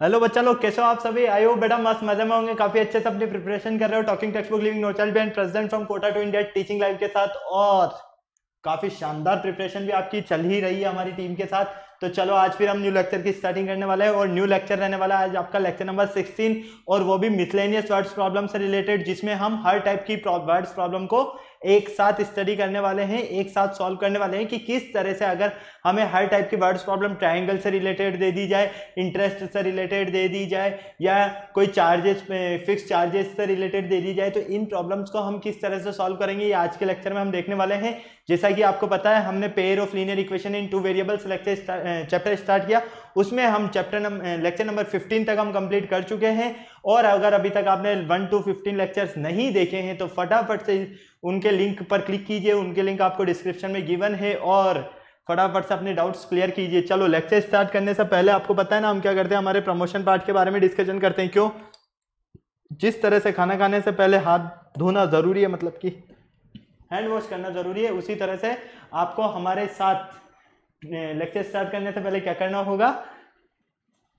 Hello बच्चा लोग, कैसे हो आप सभी? आई हो बेटा मस्त मजे में होंगे, काफी अच्छे से अपनी प्रिपरेशन कर रहे हो। Talking text book living no child and present from Kota to India teaching live के साथ। और काफी शानदार प्रिपरेशन भी आपकी चल ही रही है हमारी टीम के साथ। तो चलो आज फिर हम न्यू लेक्चर की स्टार्टिंग करने वाले हैं और न्यू लेक्चर रहने वाला है आज आपका लेक्चर नंबर 16 और वो भी मिसलेनियस वर्ड्स प्रॉब्लम से रिलेटेड, जिसमें हम हर टाइप की वर्ड्स प्रॉब्लम को एक साथ स्टडी करने वाले हैं, एक साथ सॉल्व करने वाले हैं कि किस तरह से अगर हमें हर टाइप की वर्ड्स प्रॉब्लम ट्राइंगल से रिलेटेड दे दी जाए, इंटरेस्ट से रिलेटेड दे दी जाए या कोई चार्जेस फिक्स चार्जेस से रिलेटेड दे दी जाए, तो इन प्रॉब्लम्स को हम किस तरह से सॉल्व करेंगे ये आज के लेक्चर में हम देखने वाले हैं। जैसा कि आपको पता है हमने pair of linear equation in two variables chapter start किया, उसमें हम लेक्चर नंबर 15 तक हम कंप्लीट कर चुके हैं। और अगर अभी तक आपने 1 to 15 लेक्चर्स नहीं देखे हैं तो फटाफट से उनके लिंक पर क्लिक कीजिए, उनके लिंक आपको डिस्क्रिप्शन में गिवन है और फटाफट से अपने डाउट्स क्लियर कीजिए। चलो लेक्चर स्टार्ट करने से पहले आपको पता है ना हम क्या करते हैं, हमारे प्रमोशन पार्ट के बारे में डिस्कशन करते हैं। क्यों? जिस तरह से खाना खाने से पहले हाथ धोना जरूरी है, मतलब कि हैंड वॉश करना जरूरी है, उसी तरह से आपको हमारे साथ लेक्चर स्टार्ट करने से पहले क्या करना होगा,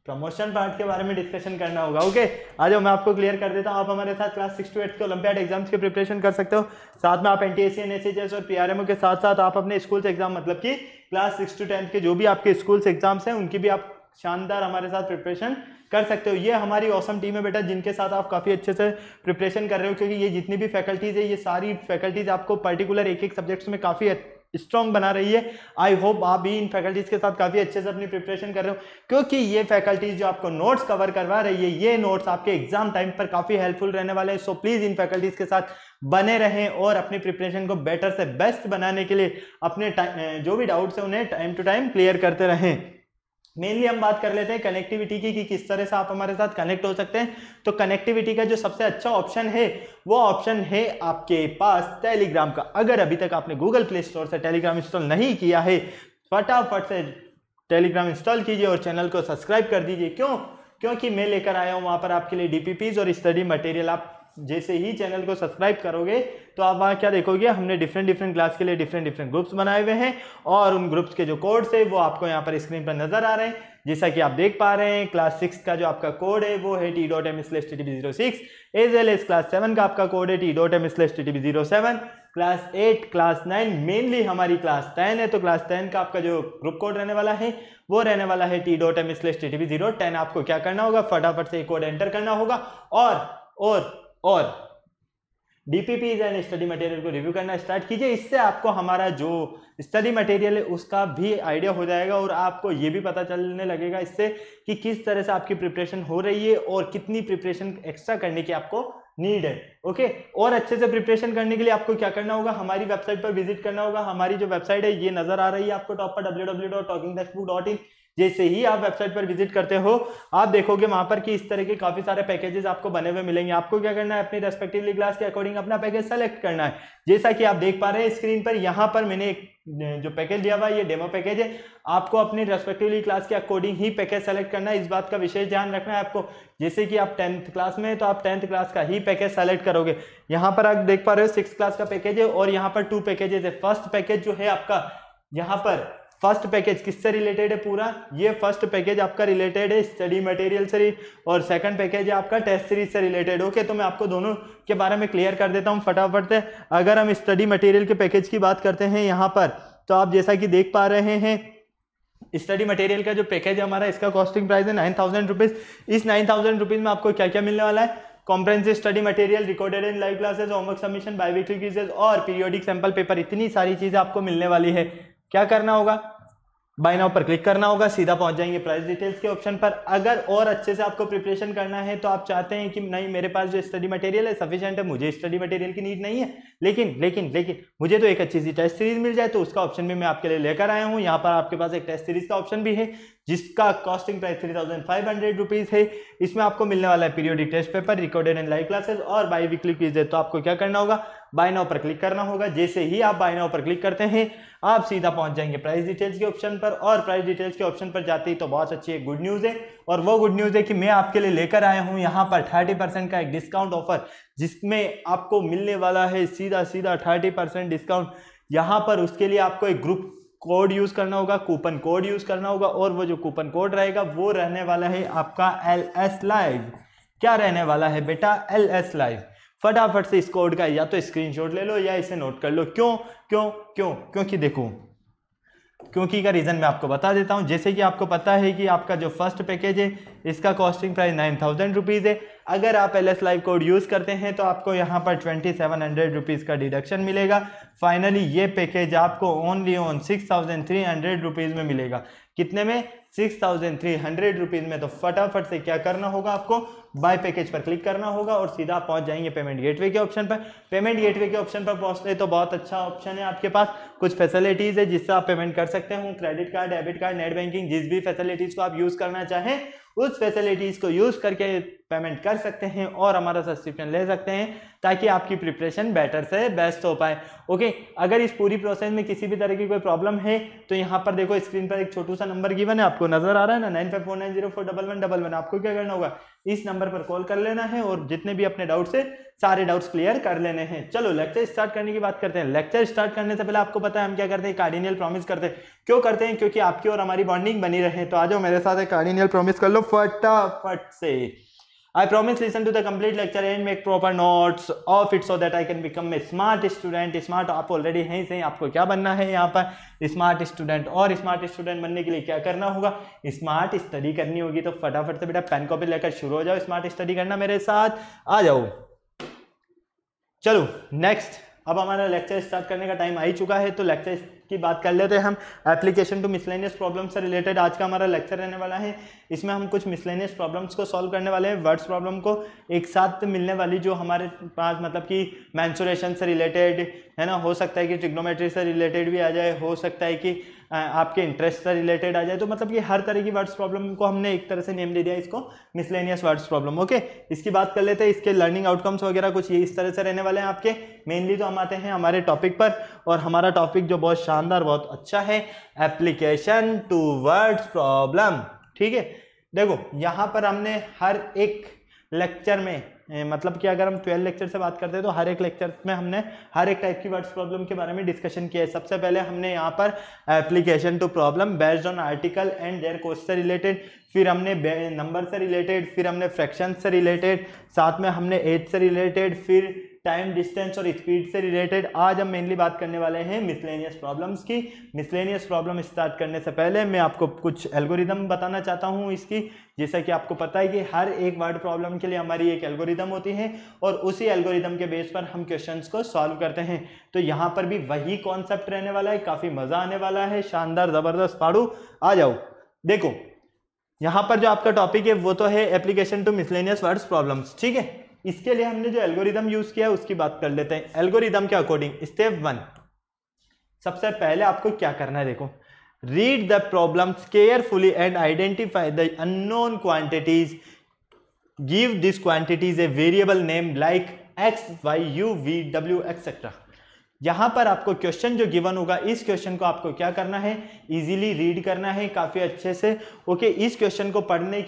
प्रमोशन पार्ट के बारे में डिस्कशन करना होगा। ओके, आज मैं आपको क्लियर कर देता हूं। आप हमारे साथ क्लास 6 to 8 के ओलंपियाड एग्जाम्स की प्रिपरेशन कर सकते हो, साथ में आप एनटीएससी एनएसएचएस और पीआरएमओ के साथ साथ आप अपने स्कूल्स एग्जाम मतलब कि क्लास 6 to 10 के जो भी आपके स्कूल्स एग्जाम्स हैं उनकी भी आप शानदार हमारे साथ प्रिपरेशन कर सकते हो। ये हमारी ऑसम टीम है बेटा, जिनके साथ आप काफी अच्छे से प्रिपरेशन कर रहे हो, क्योंकि ये जितनी भी फैकल्टीज है ये सारी फैकल्टीज आपको पर्टिकुलर एक एक सब्जेक्ट्स में काफी स्ट्रॉन्ग बना रही है। आई होप आप भी इन फैकल्टीज के साथ काफी अच्छे से अपनी प्रिपरेशन कर रहे हो, क्योंकि ये फैकल्टीज जो आपको नोट्स कवर करवा रही है ये नोट्स आपके एग्जाम टाइम पर काफी हेल्पफुल रहने वाले हैं। सो प्लीज इन फैकल्टीज के साथ बने रहें और अपनी प्रिपरेशन को बेटर से बेस्ट बनाने के लिए अपने जो भी डाउट्स है उन्हें टाइम टू टाइम क्लियर करते रहें। मेनली हम बात कर लेते हैं कनेक्टिविटी की कि किस तरह से आप हमारे साथ कनेक्ट हो सकते हैं। तो कनेक्टिविटी का जो सबसे अच्छा ऑप्शन है वो ऑप्शन है आपके पास टेलीग्राम का। अगर अभी तक आपने गूगल प्ले स्टोर से टेलीग्राम इंस्टॉल नहीं किया है, फटाफट से टेलीग्राम इंस्टॉल कीजिए और चैनल को सब्सक्राइब कर दीजिए। क्यों? क्योंकि मैं लेकर आया हूं वहां पर आपके लिए डीपीपीज और स्टडी मटेरियल। आप जैसे ही चैनल को सब्सक्राइब करोगे तो आप वहाँ क्या देखोगे, हमने डिफरेंट क्लास के लिए डिफरेंट ग्रुप्स बनाए हुए हैं और उन ग्रुप्स के जो कोड्स है वो आपको यहाँ पर स्क्रीन पर नजर आ रहे हैं। जैसा कि आप देख पा रहे हैं क्लास 6 का जो आपका कोड है वो है t.m/ttb06, as well as class 7 का आपका कोड है t.m/ttb07। क्लास 8 क्लास 9 मेनली हमारी क्लास 10 है, तो क्लास 10 का आपका जो ग्रुप कोड रहने वाला है वो रहने वाला है t.m/ttb010। आपको क्या करना होगा, फटाफट से कोड एंटर करना होगा और डीपीपीज एंड स्टडी मटेरियल को रिव्यू करना स्टार्ट कीजिए। इससे आपको हमारा जो स्टडी मटेरियल है उसका भी आइडिया हो जाएगा और आपको ये भी पता चलने लगेगा इससे कि किस तरह से आपकी प्रिपरेशन हो रही है और कितनी प्रिपरेशन एक्स्ट्रा करने की आपको नीड है। ओके, और अच्छे से प्रिपरेशन करने के लिए आपको क्या करना होगा, हमारी वेबसाइट पर विजिट करना होगा। हमारी जो वेबसाइट है ये नजर आ रही है आपको टॉप पर www.talkingtextbook.in। जैसे ही आप वेबसाइट पर विजिट करते हो आप देखोगे वहां पर कि इस तरह के काफी सारे पैकेजेस आपको बने हुए मिलेंगे। आपको क्या करना है, अपनी रेस्पेक्टिवली क्लास के अकॉर्डिंग अपना पैकेज सेलेक्ट करना है। जैसा कि आप देख पा रहे हैं स्क्रीन पर, यहाँ पर मैंने एक जो पैकेज दिया हुआ है ये डेमो पैकेज है। आपको अपनी रेस्पेक्टिवली क्लास के अकॉर्डिंग ही पैकेज सेलेक्ट करना है, इस बात का विशेष ध्यान रखना है आपको। जैसे कि आप 10th क्लास में है तो आप 10th क्लास का ही पैकेज सेलेक्ट करोगे। यहाँ पर आप देख पा रहे हो 6th क्लास का पैकेज है और यहाँ पर 2 पैकेजेस है। फर्स्ट पैकेज जो है आपका, यहाँ पर फर्स्ट पैकेज किससे रिलेटेड है, पूरा ये फर्स्ट पैकेज आपका रिलेटेड है स्टडी मटेरियल से और सेकंड पैकेज है आपका टेस्ट सीरीज से रिलेटेड। ओके, तो मैं आपको दोनों के बारे में क्लियर कर देता हूं फटाफट से। अगर हम स्टडी मटेरियल के पैकेज की बात करते हैं यहाँ पर, तो आप जैसा कि देख पा रहे हैं स्टडी मटेरियल का जो पैकेज है हमारा, इसका कॉस्टिंग प्राइस है 9000 रुपीज। इस 9000 रुपीज में आपको क्या क्या मिलने वाला है, comprehensive study material, recorded and live classes, homework submission, biweekly quizzes और पीरियोडिक सैंपल पेपर। इतनी सारी चीजें आपको मिलने वाली है। क्या करना होगा, बाय नाउ पर क्लिक करना होगा, सीधा पहुंच जाएंगे प्राइस डिटेल्स के ऑप्शन पर। अगर और अच्छे से आपको प्रिपरेशन करना है तो आप चाहते हैं कि नहीं मेरे पास जो स्टडी मटेरियल है सफिशिएंट है, मुझे स्टडी मटेरियल की नीड नहीं है, लेकिन मुझे तो एक अच्छी सी टेस्ट सीरीज मिल जाए, तो उसका ऑप्शन भी मैं आपके लिए लेकर आया हूं। यहाँ पर आपके पास एक टेस्ट सीरीज का ऑप्शन भी है जिसका कॉस्टिंग प्राइस 3500 रुपीज है। इसमें आपको मिलने वाला है periodic test paper, recorded and live classes और बाई वीकली क्विज है। तो आपको क्या करना होगा, बाय नाउ पर क्लिक करना होगा। जैसे ही आप बाय नाउ पर क्लिक करते हैं आप सीधा पहुंच जाएंगे प्राइस डिटेल्स के ऑप्शन पर, और प्राइस डिटेल्स के ऑप्शन पर जाते ही तो बहुत अच्छी एक गुड न्यूज है, और वो गुड न्यूज है कि मैं आपके लिए लेकर आया हूं यहाँ पर 30% का एक डिस्काउंट ऑफर, जिसमें आपको मिलने वाला है सीधा 30% डिस्काउंट। यहाँ पर उसके लिए आपको एक ग्रुप कोड यूज करना होगा, कूपन कोड यूज करना होगा, और वो जो कूपन कोड रहेगा वो रहने वाला है आपका LS लाइव। क्या रहने वाला है बेटा? LS live. फटाफट से इस कोड का या तो स्क्रीनशॉट ले लो या इसे नोट कर लो। क्यों क्यों क्यों? क्योंकि देखो, क्योंकि का रीजन मैं आपको बता देता हूं। जैसे कि आपको पता है कि आपका जो फर्स्ट पैकेज है इसका कॉस्टिंग प्राइस 9000 रुपीज़ है। अगर आप LS लाइव कोड यूज़ करते हैं तो आपको यहाँ पर 2700 रुपीज़ का डिडक्शन मिलेगा। फाइनली ये पैकेज आपको ओनली ऑन 6300 रुपीज़ में मिलेगा। कितने में? 6300 रुपीज़ में। तो फटाफट से क्या करना होगा आपको? बाय पैकेज पर क्लिक करना होगा और सीधा आप पहुंच जाएंगे पेमेंट गेटवे के ऑप्शन पर। पेमेंट गेटवे के ऑप्शन पर पहुंचते तो बहुत अच्छा ऑप्शन है आपके पास, कुछ फैसिलिटीज़ है जिससे आप पेमेंट कर सकते हो। Credit card, debit card, net banking, जिस भी फैसिलिटीज़ को आप यूज़ करना चाहें उस फैसिलिटीज़ को यूज़ करके पेमेंट कर सकते हैं और हमारा सब्सक्रिप्शन ले सकते हैं ताकि आपकी प्रिपरेशन बेटर से बेस्ट हो पाए। ओके, अगर इस पूरी प्रोसेस में किसी भी तरह की कोई प्रॉब्लम है तो यहाँ पर देखो स्क्रीन पर एक छोटू सा नंबर गिवन है, आपको नजर आ रहा है ना, 9549041111। आपको क्या करना होगा? इस नंबर पर कॉल कर लेना है और जितने भी अपने डाउट्स है सारे डाउट्स क्लियर कर लेने हैं। चलो लेक्चर स्टार्ट करने की बात करते हैं। लेक्चर स्टार्ट करने से पहले आपको पता है हम क्या करते हैं? कार्डिनल प्रॉमिस करते हैं। क्यों करते हैं? क्योंकि आपकी और हमारी बॉन्डिंग बनी रहे। तो आ जाओ मेरे साथ एक कार्डिनल प्रॉमिस कर लो फटाफट से। I promise listen to the complete lecture and make proper notes of it so that I can become a smart student. Smart आप ऑलरेडी हैं ही सही, आपको क्या बनना है यहाँ पर? Smart student. और स्मार्ट स्टूडेंट बनने के लिए क्या करना होगा? स्मार्ट स्टडी करनी होगी। तो फटाफट से बेटा पेन कॉपी लेकर शुरू हो जाओ स्मार्ट स्टडी करना मेरे साथ। आ जाओ, चलो नेक्स्ट। अब हमारा लेक्चर स्टार्ट करने का टाइम आ ही चुका है, तो लेक्चर की बात कर लेते हैं हम। एप्लीकेशन टू मिसलेनियस प्रॉब्लम से रिलेटेड आज का हमारा लेक्चर रहने वाला है। इसमें हम कुछ मिसलेनियस प्रॉब्लम्स को सॉल्व करने वाले हैं। वर्ड्स प्रॉब्लम को एक साथ मिलने वाली जो हमारे पास मतलब कि मेंसुरेशन से रिलेटेड है ना, हो सकता है कि ट्रिग्नोमेट्री से रिलेटेड भी आ जाए, हो सकता है कि आपके इंटरेस्ट से रिलेटेड आ जाए। तो मतलब कि हर तरह की वर्ड्स प्रॉब्लम को हमने एक तरह से नेम दे दिया इसको, मिसलेनियस वर्ड्स प्रॉब्लम। ओके, इसकी बात कर लेते हैं। इसके लर्निंग आउटकम्स वगैरह कुछ ये इस तरह से रहने वाले हैं आपके। मेनली तो हम आते हैं हमारे टॉपिक पर, और हमारा टॉपिक जो बहुत शानदार बहुत अच्छा है, एप्लीकेशन टू वर्ड्स प्रॉब्लम। ठीक है, देखो यहाँ पर हमने हर एक लेक्चर में मतलब कि अगर हम 12 लेक्चर से बात करते हैं तो हर एक लेक्चर में हमने हर एक टाइप की वर्ड्स प्रॉब्लम के बारे में डिस्कशन किया है। सबसे पहले हमने यहाँ पर application to problem based on article and their course से रिलेटेड, फिर हमने नंबर से रिलेटेड, फिर हमने फ्रैक्शन से रिलेटेड, साथ में हमने एज से रिलेटेड, फिर टाइम, डिस्टेंस और स्पीड से रिलेटेड। आज हम मेनली बात करने वाले हैं मिसलेनियस प्रॉब्लम्स की। मिसलेनियस प्रॉब्लम स्टार्ट करने से पहले मैं आपको कुछ एल्गोरिदम बताना चाहता हूं इसकी। जैसा कि आपको पता है कि हर एक वर्ड प्रॉब्लम के लिए हमारी एक एल्गोरिदम होती है और उसी एल्गोरिदम के बेस पर हम क्वेश्चंस को सॉल्व करते हैं। तो यहाँ पर भी वही कॉन्सेप्ट रहने वाला है, काफी मजा आने वाला है, शानदार जबरदस्त। पाड़ू आ जाओ। देखो यहाँ पर जो आपका टॉपिक है वो तो है application to miscellaneous words problems. ठीक है, इसके लिए हमने जो एल्गोरिदम यूज किया है उसकी बात कर लेते हैं। एल्गोरिदम के अकॉर्डिंग स्टेप 1, सबसे पहले आपको क्या करना है? देखो, read the problems carefully and identify the unknown quantities, give this quantities a variable name like x, y, u, v, w etcetera. यहां पर आपको क्वेश्चन जो गिवन होगा, इस क्वेश्चन को आपको क्या करना है? इजीली रीड करना है काफी अच्छे से। ओके, इस क्वेश्चन को पढ़ने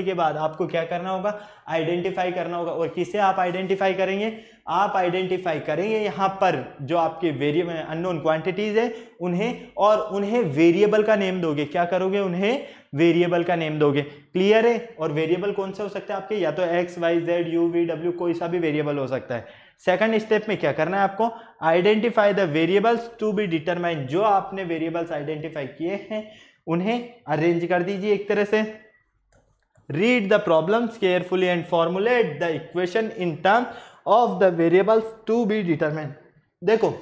के बाद आपको क्या करना होगा? आइडेंटिफाई करना होगा। और किसे आप आइडेंटिफाई करेंगे? आप आइडेंटिफाई करेंगे यहाँ पर जो आपके वेरिएबल अननोन क्वांटिटीज है उन्हें, और उन्हें वेरिएबल का नेम दोगे। क्या करोगे? उन्हें वेरिएबल का नेम दोगे। क्लियर है? और वेरिएबल कौन से हो सकते हैं आपके? या तो x, y, z, u, v, w, कोई सा भी वेरिएबल हो सकता है। सेकंड स्टेप में क्या करना है आपको? Identify the variables to be determined. जो आपने वेरिएबल्स आइडेंटिफाई किए हैं उन्हें अरेंज कर दीजिए एक तरह से। Read the problems carefully and formulate the equation in terms of the variables to be determined. देखो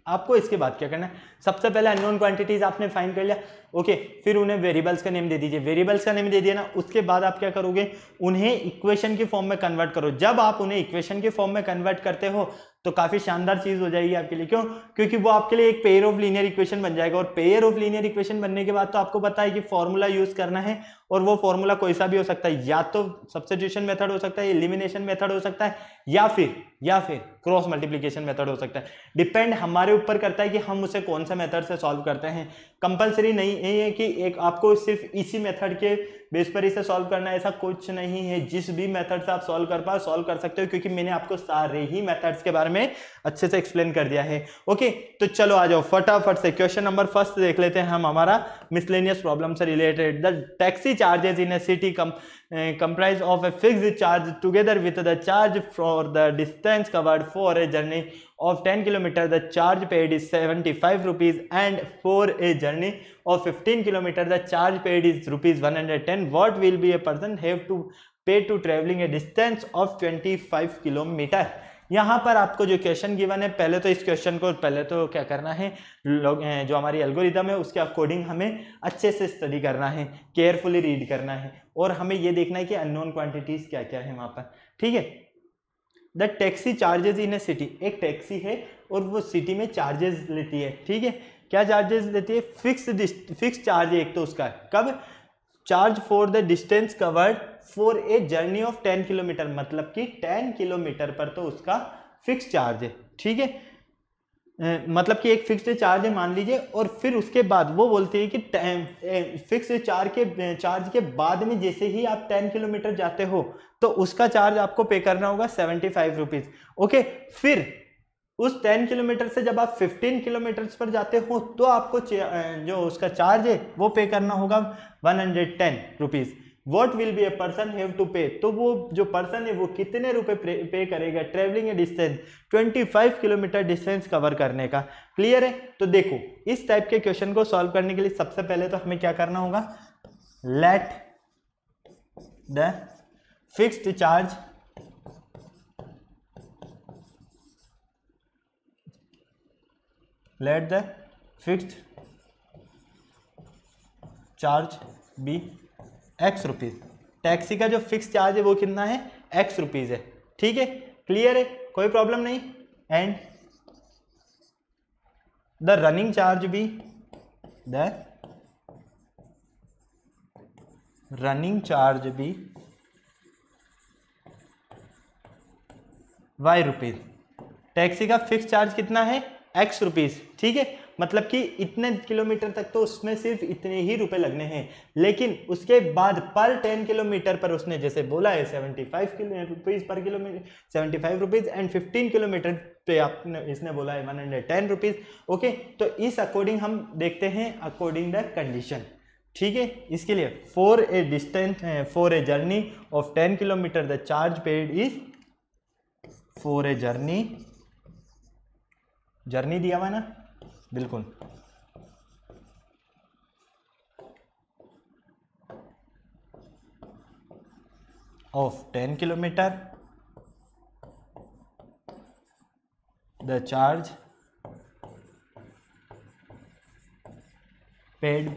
आपको इसके बाद क्या करना है? सबसे पहले अननोन क्वांटिटीज आपने फाइंड कर लिया। ओके, फिर उन्हें वेरिएबल्स का नेम दे दीजिए। वेरिएबल्स का नेम दे दिया ना, उसके बाद आप क्या करोगे? उन्हें इक्वेशन की फॉर्म में कन्वर्ट करो। जब आप उन्हें इक्वेशन की फॉर्म में कन्वर्ट करते हो तो काफी शानदार चीज हो जाएगी आपके लिए। क्यों? क्योंकि वो आपके लिए एक पेयर ऑफ लीनियर इक्वेशन बन जाएगा। और पेयर ऑफ लीनियर इक्वेशन बनने के बाद तो आपको पता है कि फॉर्मूला यूज करना है, और वो फॉर्मूला कोई सा भी हो सकता है। या तो सब्स्टिट्यूशन मेथड हो सकता है, एलिमिनेशन मेथड हो सकता है, या फिर क्रॉस मल्टीप्लिकेशन मेथड हो सकता है। डिपेंड हमारे ऊपर करता है कि हम उसे कौन से मेथड से सॉल्व करते हैं। कंपलसरी नहीं है कि एक आपको सिर्फ इसी मेथड के बेस पर इसे सॉल्व करना है, ऐसा कुछ नहीं है। जिस भी मेथड से आप सॉल्व कर पाओ सॉल्व कर सकते हो, क्योंकि मैंने आपको सारे ही मेथड्स के बारे में अच्छे से एक्सप्लेन कर दिया है। ओके, तो चलो आ जाओ फटाफट से क्वेश्चन नंबर फर्स्ट देख लेते हैं हम, हमारा मिसलेनियस प्रॉब्लम से related. The taxi charges in A city comprise of a fixed charge together with the charge for the distance covered for a journey of 10 km. The charge paid is 75 rupees, and for a journey of 15 km the charge paid is rupees 110. What will be a person have to pay to traveling a distance of 25 km? यहाँ पर आपको जो question given है, पहले तो इस question को पहले तो क्या करना है, जो हमारी एल्गोरिथम है उसके अकॉर्डिंग हमें अच्छे से स्टडी करना है, केयरफुली रीड करना है, और हमें ये देखना है कि अननोन क्वांटिटीज क्या क्या है वहाँ पर। ठीक है, the taxi charges in A city, एक टैक्सी है और वो सिटी में चार्जेस लेती है। ठीक है, क्या चार्जेस लेती है? फिक्स चार्ज है एक तो उसका, कब? Charge for the distance covered for a journey of 10 kilometre, मतलब कि 10 किलोमीटर पर तो उसका फिक्स चार्ज है। ठीक है, मतलब कि एक फिक्स्ड चार्ज है मान लीजिए, और फिर उसके बाद वो बोलते हैं कि फिक्स चार्ज के बाद में जैसे ही आप 10 किलोमीटर जाते हो तो उसका चार्ज आपको पे करना होगा 75 रुपीज। ओके, फिर उस 10 किलोमीटर से जब आप 15 किलोमीटर पर जाते हो तो आपको जो उसका चार्ज है वो पे करना होगा 110 rupees. What will be a person have to pay, तो वो जो पर्सन है वो कितने रुपए पे करेगा ट्रेवलिंग ए डिस्टेंस 25 किलोमीटर डिस्टेंस कवर करने का। क्लियर है? तो देखो इस टाइप के क्वेश्चन को सॉल्व करने के लिए सबसे पहले तो हमें क्या करना होगा, late the fixed charge let the fixed charge be x rupees. Taxi का जो फिक्स चार्ज है वो कितना है? x रुपीज है। ठीक है, क्लियर है, कोई प्रॉब्लम नहीं। एंड द रनिंग चार्ज भी y रुपीज। टैक्सी का फिक्स चार्ज कितना है? x rupees. ठीक है, मतलब कि इतने किलोमीटर तक तो उसमें सिर्फ इतने ही रुपए लगने हैं, लेकिन उसके बाद पर 10 किलोमीटर पर उसने जैसे बोला है 75 rupees per kilometre, 75 rupees, and 15 kilometre पे आपने इसने बोला है 110 रुपीज। ओके, तो इस अकॉर्डिंग हम देखते हैं अकॉर्डिंग द कंडीशन। ठीक है, इसके लिए for a journey of 10 kilometre the charge paid is, for a journey दिया हुआ ना, बिल्कुल, of 10 kilometre the charge paid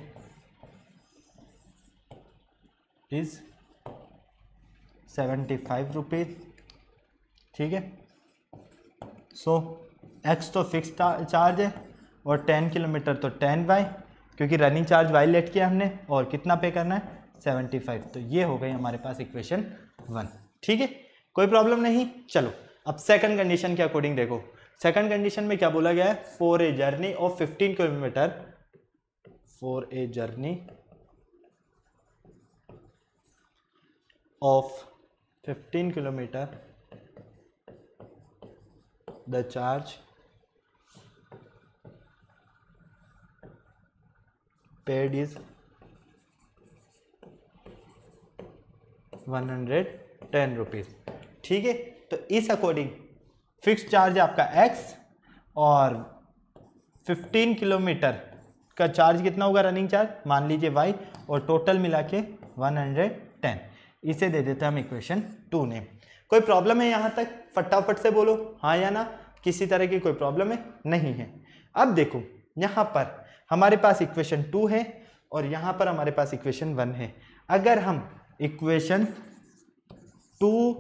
is 75 rupees. ठीक है, सो x तो फिक्स चार्ज है और 10 किलोमीटर तो 10y, क्योंकि रनिंग चार्ज y लेट किया हमने, और कितना पे करना है 75। तो ये हो गई हमारे पास इक्वेशन 1। ठीक है, कोई प्रॉब्लम नहीं। चलो अब सेकंड कंडीशन के अकॉर्डिंग देखो, सेकंड कंडीशन में क्या बोला गया है, for a journey of 15 kilometre, for a journey of 15 kilometre the charge paid is 110 rupees. ठीक है, तो इस अकॉर्डिंग फिक्स चार्ज है आपका x, और 15 किलोमीटर का चार्ज कितना होगा रनिंग चार्ज, मान लीजिए y, और टोटल मिला के 110। इसे दे देते हैं हम इक्वेशन 2 ने। कोई प्रॉब्लम है यहाँ तक? फटाफट से बोलो हाँ या ना, किसी तरह की कोई प्रॉब्लम है? नहीं है। अब देखो यहाँ पर हमारे पास इक्वेशन 2 है और यहाँ पर हमारे पास इक्वेशन 1 है। अगर हम इक्वेशन 2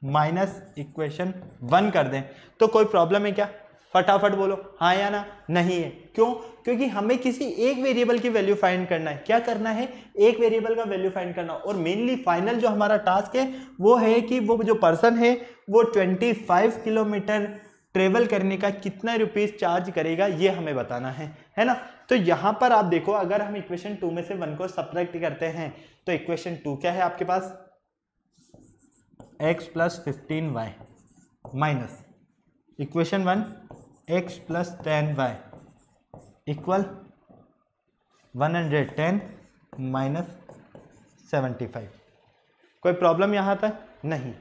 माइनस इक्वेशन 1 कर दें तो कोई प्रॉब्लम है क्या? फटाफट बोलो हाँ या ना। नहीं है। क्यों? क्योंकि हमें किसी एक वेरिएबल की वैल्यू फाइंड करना है। क्या करना है? एक वेरिएबल का वैल्यू फाइंड करना। और मेनली फाइनल जो हमारा टास्क है वो है कि वो जो पर्सन है वो 25 किलोमीटर ट्रेवल करने का कितना रुपीस चार्ज करेगा ये हमें बताना है ना। तो यहाँ पर आप देखो, अगर हम इक्वेशन 2 में से 1 को सब्ट्रैक्ट करते हैं तो इक्वेशन 2 क्या है आपके पास, x plus 15y minus equation 1 x plus 10y equal 110 minus 75। कोई प्रॉब्लम यहाँ तक नहीं?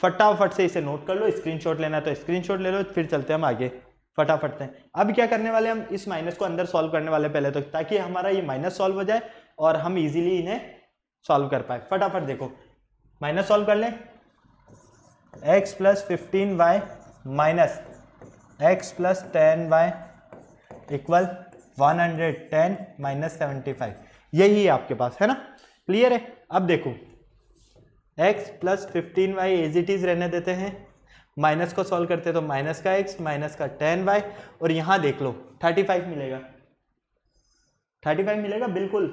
फटाफट से इसे नोट कर लो, स्क्रीनशॉट लेना है तो स्क्रीनशॉट ले लो, फिर चलते हैं हम आगे फटाफट से। अब क्या करने वाले हम, इस माइनस को अंदर सॉल्व करने वाले पहले तो, ताकि हमारा ये माइनस सॉल्व हो जाए और हम इजीली इन्हें सॉल्व कर पाए। फटाफट देखो, माइनस सॉल्व कर लें, x plus 15y minus x plus 10y equal 110 minus 75, यही है आपके पास, है ना। क्लियर है? अब देखो x plus 15y as it is रहने देते हैं, माइनस को सॉल्व करते हैं तो माइनस का x माइनस का 10y, और यहां देख लो 35 मिलेगा, 35 मिलेगा बिल्कुल,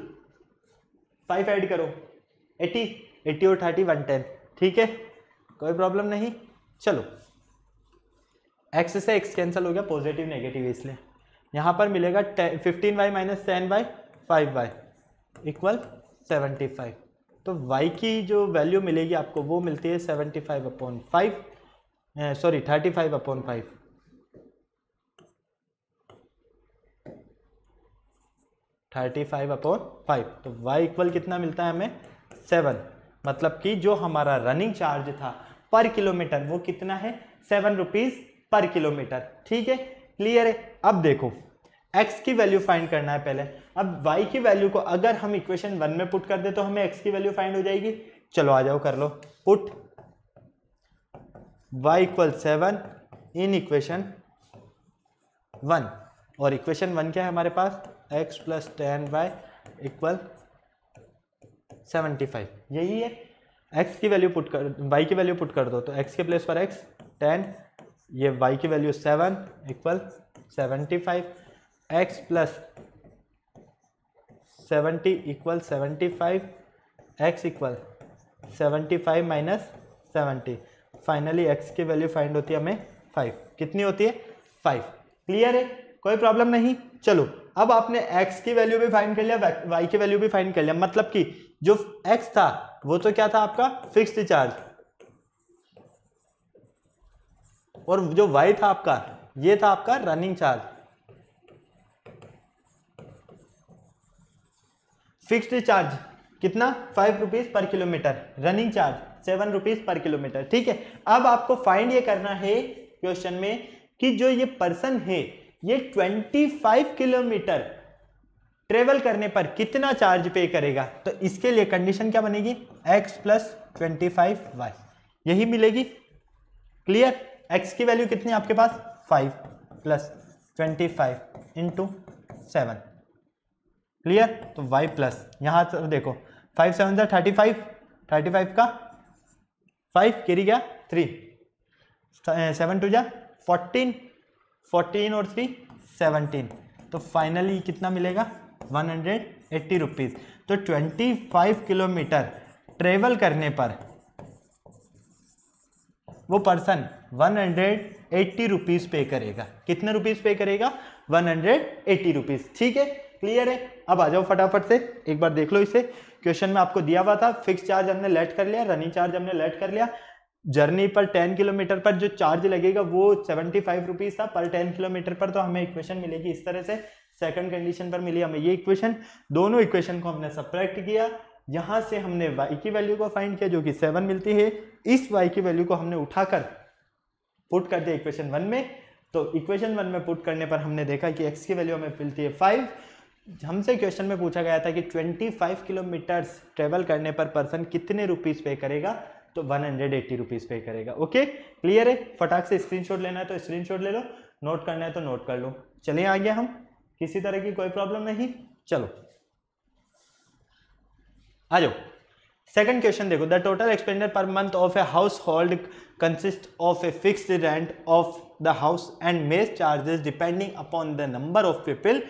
5 ऐड करो 80 और 30 110, ठीक है, कोई प्रॉब्लम नहीं। चलो x से x कैंसिल हो गया, पॉजिटिव नेगेटिव, इसलिए यहां पर मिलेगा 15y minus 10y 5y equal 75। तो y की जो वैल्यू मिलेगी आपको वो मिलती है 75/5, सॉरी 35/5, 35/5। तो y इक्वल कितना मिलता है हमें, 7। मतलब कि जो हमारा रनिंग चार्ज था पर किलोमीटर वो कितना है, 7 रुपीज पर किलोमीटर, ठीक है। क्लियर है? अब देखो x की वैल्यू फाइंड करना है पहले। अब y की वैल्यू को अगर हम इक्वेशन 1 में पुट कर दे तो हमें x की वैल्यू फाइंड हो जाएगी। चलो आ जाओ, कर लो put y equal 7 in equation 1, और इक्वेशन 1 क्या है हमारे पास, x प्लस 10y इक्वल 75, यही है। x की वैल्यू पुट कर, y की वैल्यू पुट कर दो तो x के प्लेस पर x 10, ये y की value 7 equal 75, x plus 70 equal 75, x equal 75 minus 70, finally x की वैल्यू फाइंड होती है हमें 5। कितनी होती है, 5। क्लियर है? कोई प्रॉब्लम नहीं। चलो अब आपने x की वैल्यू भी फाइंड कर लिया, y की वैल्यू भी फाइंड कर लिया, मतलब कि जो x था वो तो क्या था आपका, फिक्स्ड चार्ज, और जो y था आपका, ये था आपका रनिंग चार्ज। फिक्स्ड चार्ज कितना, 5 rupees per kilometre, running charge 7 rupees per kilometre, ठीक है। अब आपको फाइंड ये करना है क्वेश्चन में कि जो ये पर्सन है ये 25 किलोमीटर ट्रेवल करने पर कितना चार्ज पे करेगा। तो इसके लिए कंडीशन क्या बनेगी, x प्लस 25y, यही मिलेगी। क्लियर? x की वैल्यू कितनी आपके पास, 5 प्लस 25 इंटू 7। क्लियर? तो y प्लस, यहां देखो 5 7 35, 35 का 5 कैरी गया 3, 7 2 14, 14 और 3 17, तो फाइनली कितना मिलेगा, 180 रुपीज। तो 25 किलोमीटर ट्रेवल करने पर वो पर्सन 180 रुपीज पे करेगा। कितने रुपीज पे करेगा, 180 रुपीज, ठीक है। क्लियर है? अब आ जाओ फटाफट से एक बार देख लो इसे। क्वेश्चन में आपको दिया हुआ था फिक्स चार्ज हमने लेट कर लिया, रनिंग चार्ज हमने लेट कर लिया, जर्नी पर 10 किलोमीटर पर जो चार्ज लगेगा वो 75 रुपीज था पर 10 किलोमीटर पर। तो हमें इक्वेशन मिलेगी इस तरह से, सेकंड कंडीशन पर मिली हमें ये इक्वेशन। दोनों इक्वेशन को हमने सब्ट्रैक्ट किया, यहां से हमने y की वैल्यू को फाइंड किया जो कि 7 मिलती है, इस y की वैल्यू को हमने उठाकर पुट कर दिया इक्वेशन 1 में। तो इक्वेशन 1 में पुट करने पर हमने देखा कि x की वैल्यू हमें मिलती है 5। हमसे क्वेश्चन में पूछा गया था कि 25 किलोमीटर ट्रेवल करने पर पर्सन कितने रुपीस पे करेगा, तो 180 रुपीस पे करेगा। ओके क्लियर है? फटाक से स्क्रीनशॉट लेना है तो स्क्रीनशॉट ले लो, नोट करना है तो नोट कर लो। चलिए आगे, हम किसी तरह की कोई प्रॉब्लम नहीं। चलो आ जाओ, सेकंड क्वेश्चन देखो, the total expenditure per month of a house hold consist of a fixed rent of the house and mess charges depending upon the number of people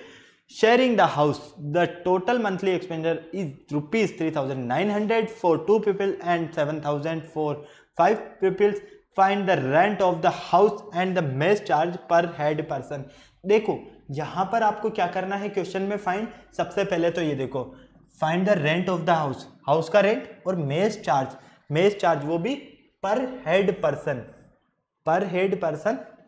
sharing the house. The total monthly expenditure is rupees 3,900 for 2 people and 7,000 for 5 people. Find the rent of the house and the mess charge per head person. देखो यहां पर आपको क्या करना है question में find, सबसे पहले तो ये देखो find the rent of the house, house का रेंट, और मेस चार्ज वो भी पर हेड पर्सन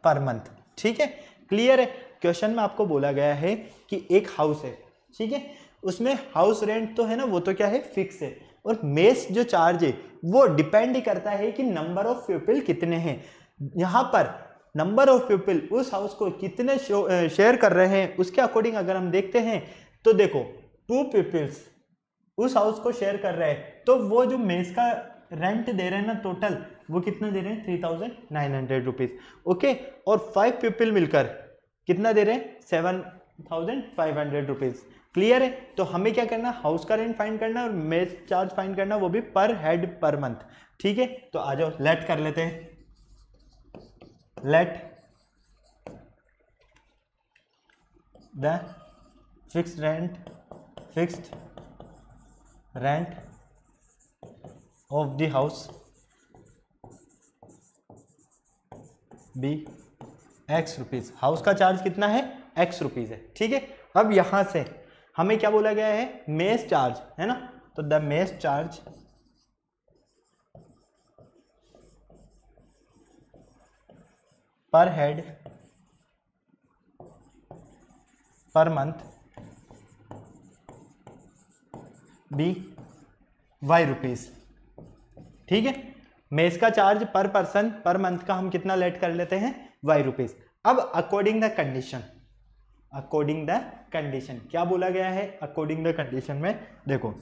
पर मंथ। ठीक है, क्लियर है। क्वेश्चन में आपको बोला गया है कि एक हाउस है, ठीक है, उसमें हाउस रेंट तो है ना, वो तो क्या है, फिक्स है, और मेस जो चार्ज है वो डिपेंड करता है कि नंबर ऑफ पीपल कितने हैं। यहाँ पर नंबर ऑफ पीपल उस हाउस को कितने शेयर कर रहे हैं उसके अकॉर्डिंग अगर हम देखते हैं तो देखो 2 पीपल्स उस हाउस को शेयर कर रहे हैं, तो वो जो मेस का रेंट दे रहे हैं ना टोटल, वो कितना दे रहे हैं, 3900 रुपीज। ओके, और 5 पीपल मिलकर कितना दे रहे हैं, 7500 रुपीज। क्लियर है। तो हमें क्या करना, हाउस का रेंट फाइंड करना और मेस चार्ज फाइंड करना, वो भी पर हेड पर मंथ। ठीक है, तो आ जाओ लेट कर लेते हैं। Let the fixed rent of the house be X rupees. House का चार्ज कितना है, एक्स रुपीज है। ठीक है, अब यहां से हमें क्या बोला गया है, मेस चार्ज है ना, तो the mess charge per head per month be Y rupees. ठीक है, मेस का चार्ज पर पर्सन पर मंथ का हम कितना लेट कर लेते हैं, वाई रुपीज। अब अकॉर्डिंग द कंडीशन क्या बोला गया है, अकॉर्डिंग द कंडीशन में देखो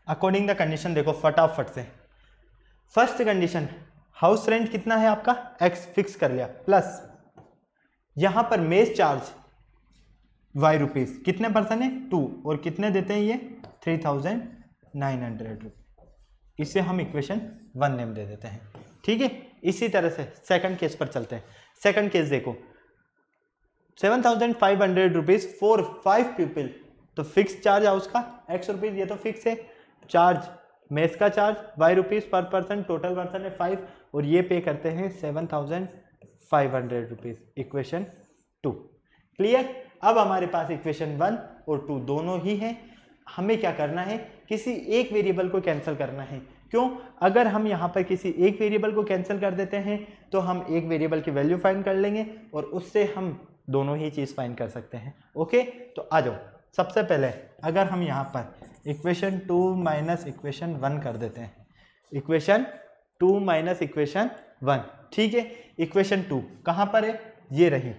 अकॉर्डिंग द कंडीशन देखो फटाफट से। फर्स्ट कंडीशन, हाउस रेंट कितना है आपका, एक्स फिक्स कर लिया, प्लस यहां पर मेस चार्ज वाई रुपीज, कितने पर्सन है 2, और कितने देते हैं ये 3900 रुपीज। इसे हम इक्वेशन 1 नेम दे देते हैं। ठीक है, इसी तरह से सेकंड केस पर चलते हैं। सेकंड केस देखो 7500 रुपीज फॉर 5 पीपल, तो फिक्स चार्ज हाउस का एक्स रुपीज, ये तो फिक्स है, चार्ज मेस का charge Y rupees per person, total person है 5, और ये पे करते हैं 7500 रुपीज। Equation 2 clear. अब हमारे पास इक्वेशन 1 और 2 दोनों ही हैं। हमें क्या करना है, किसी एक वेरिएबल को कैंसिल करना है। क्यों, अगर हम यहाँ पर किसी एक वेरिएबल को कैंसिल कर देते हैं तो हम एक वेरिएबल की वैल्यू फाइंड कर लेंगे और उससे हम दोनों ही चीज़ फाइंड कर सकते हैं। ओके, तो आ जाओ। सबसे पहले अगर हम यहाँ पर इक्वेशन 2 माइनस इक्वेशन 1 कर देते हैं, इक्वेशन 2 माइनस इक्वेशन 1। ठीक है, इक्वेशन 2 कहाँ पर है, ये रही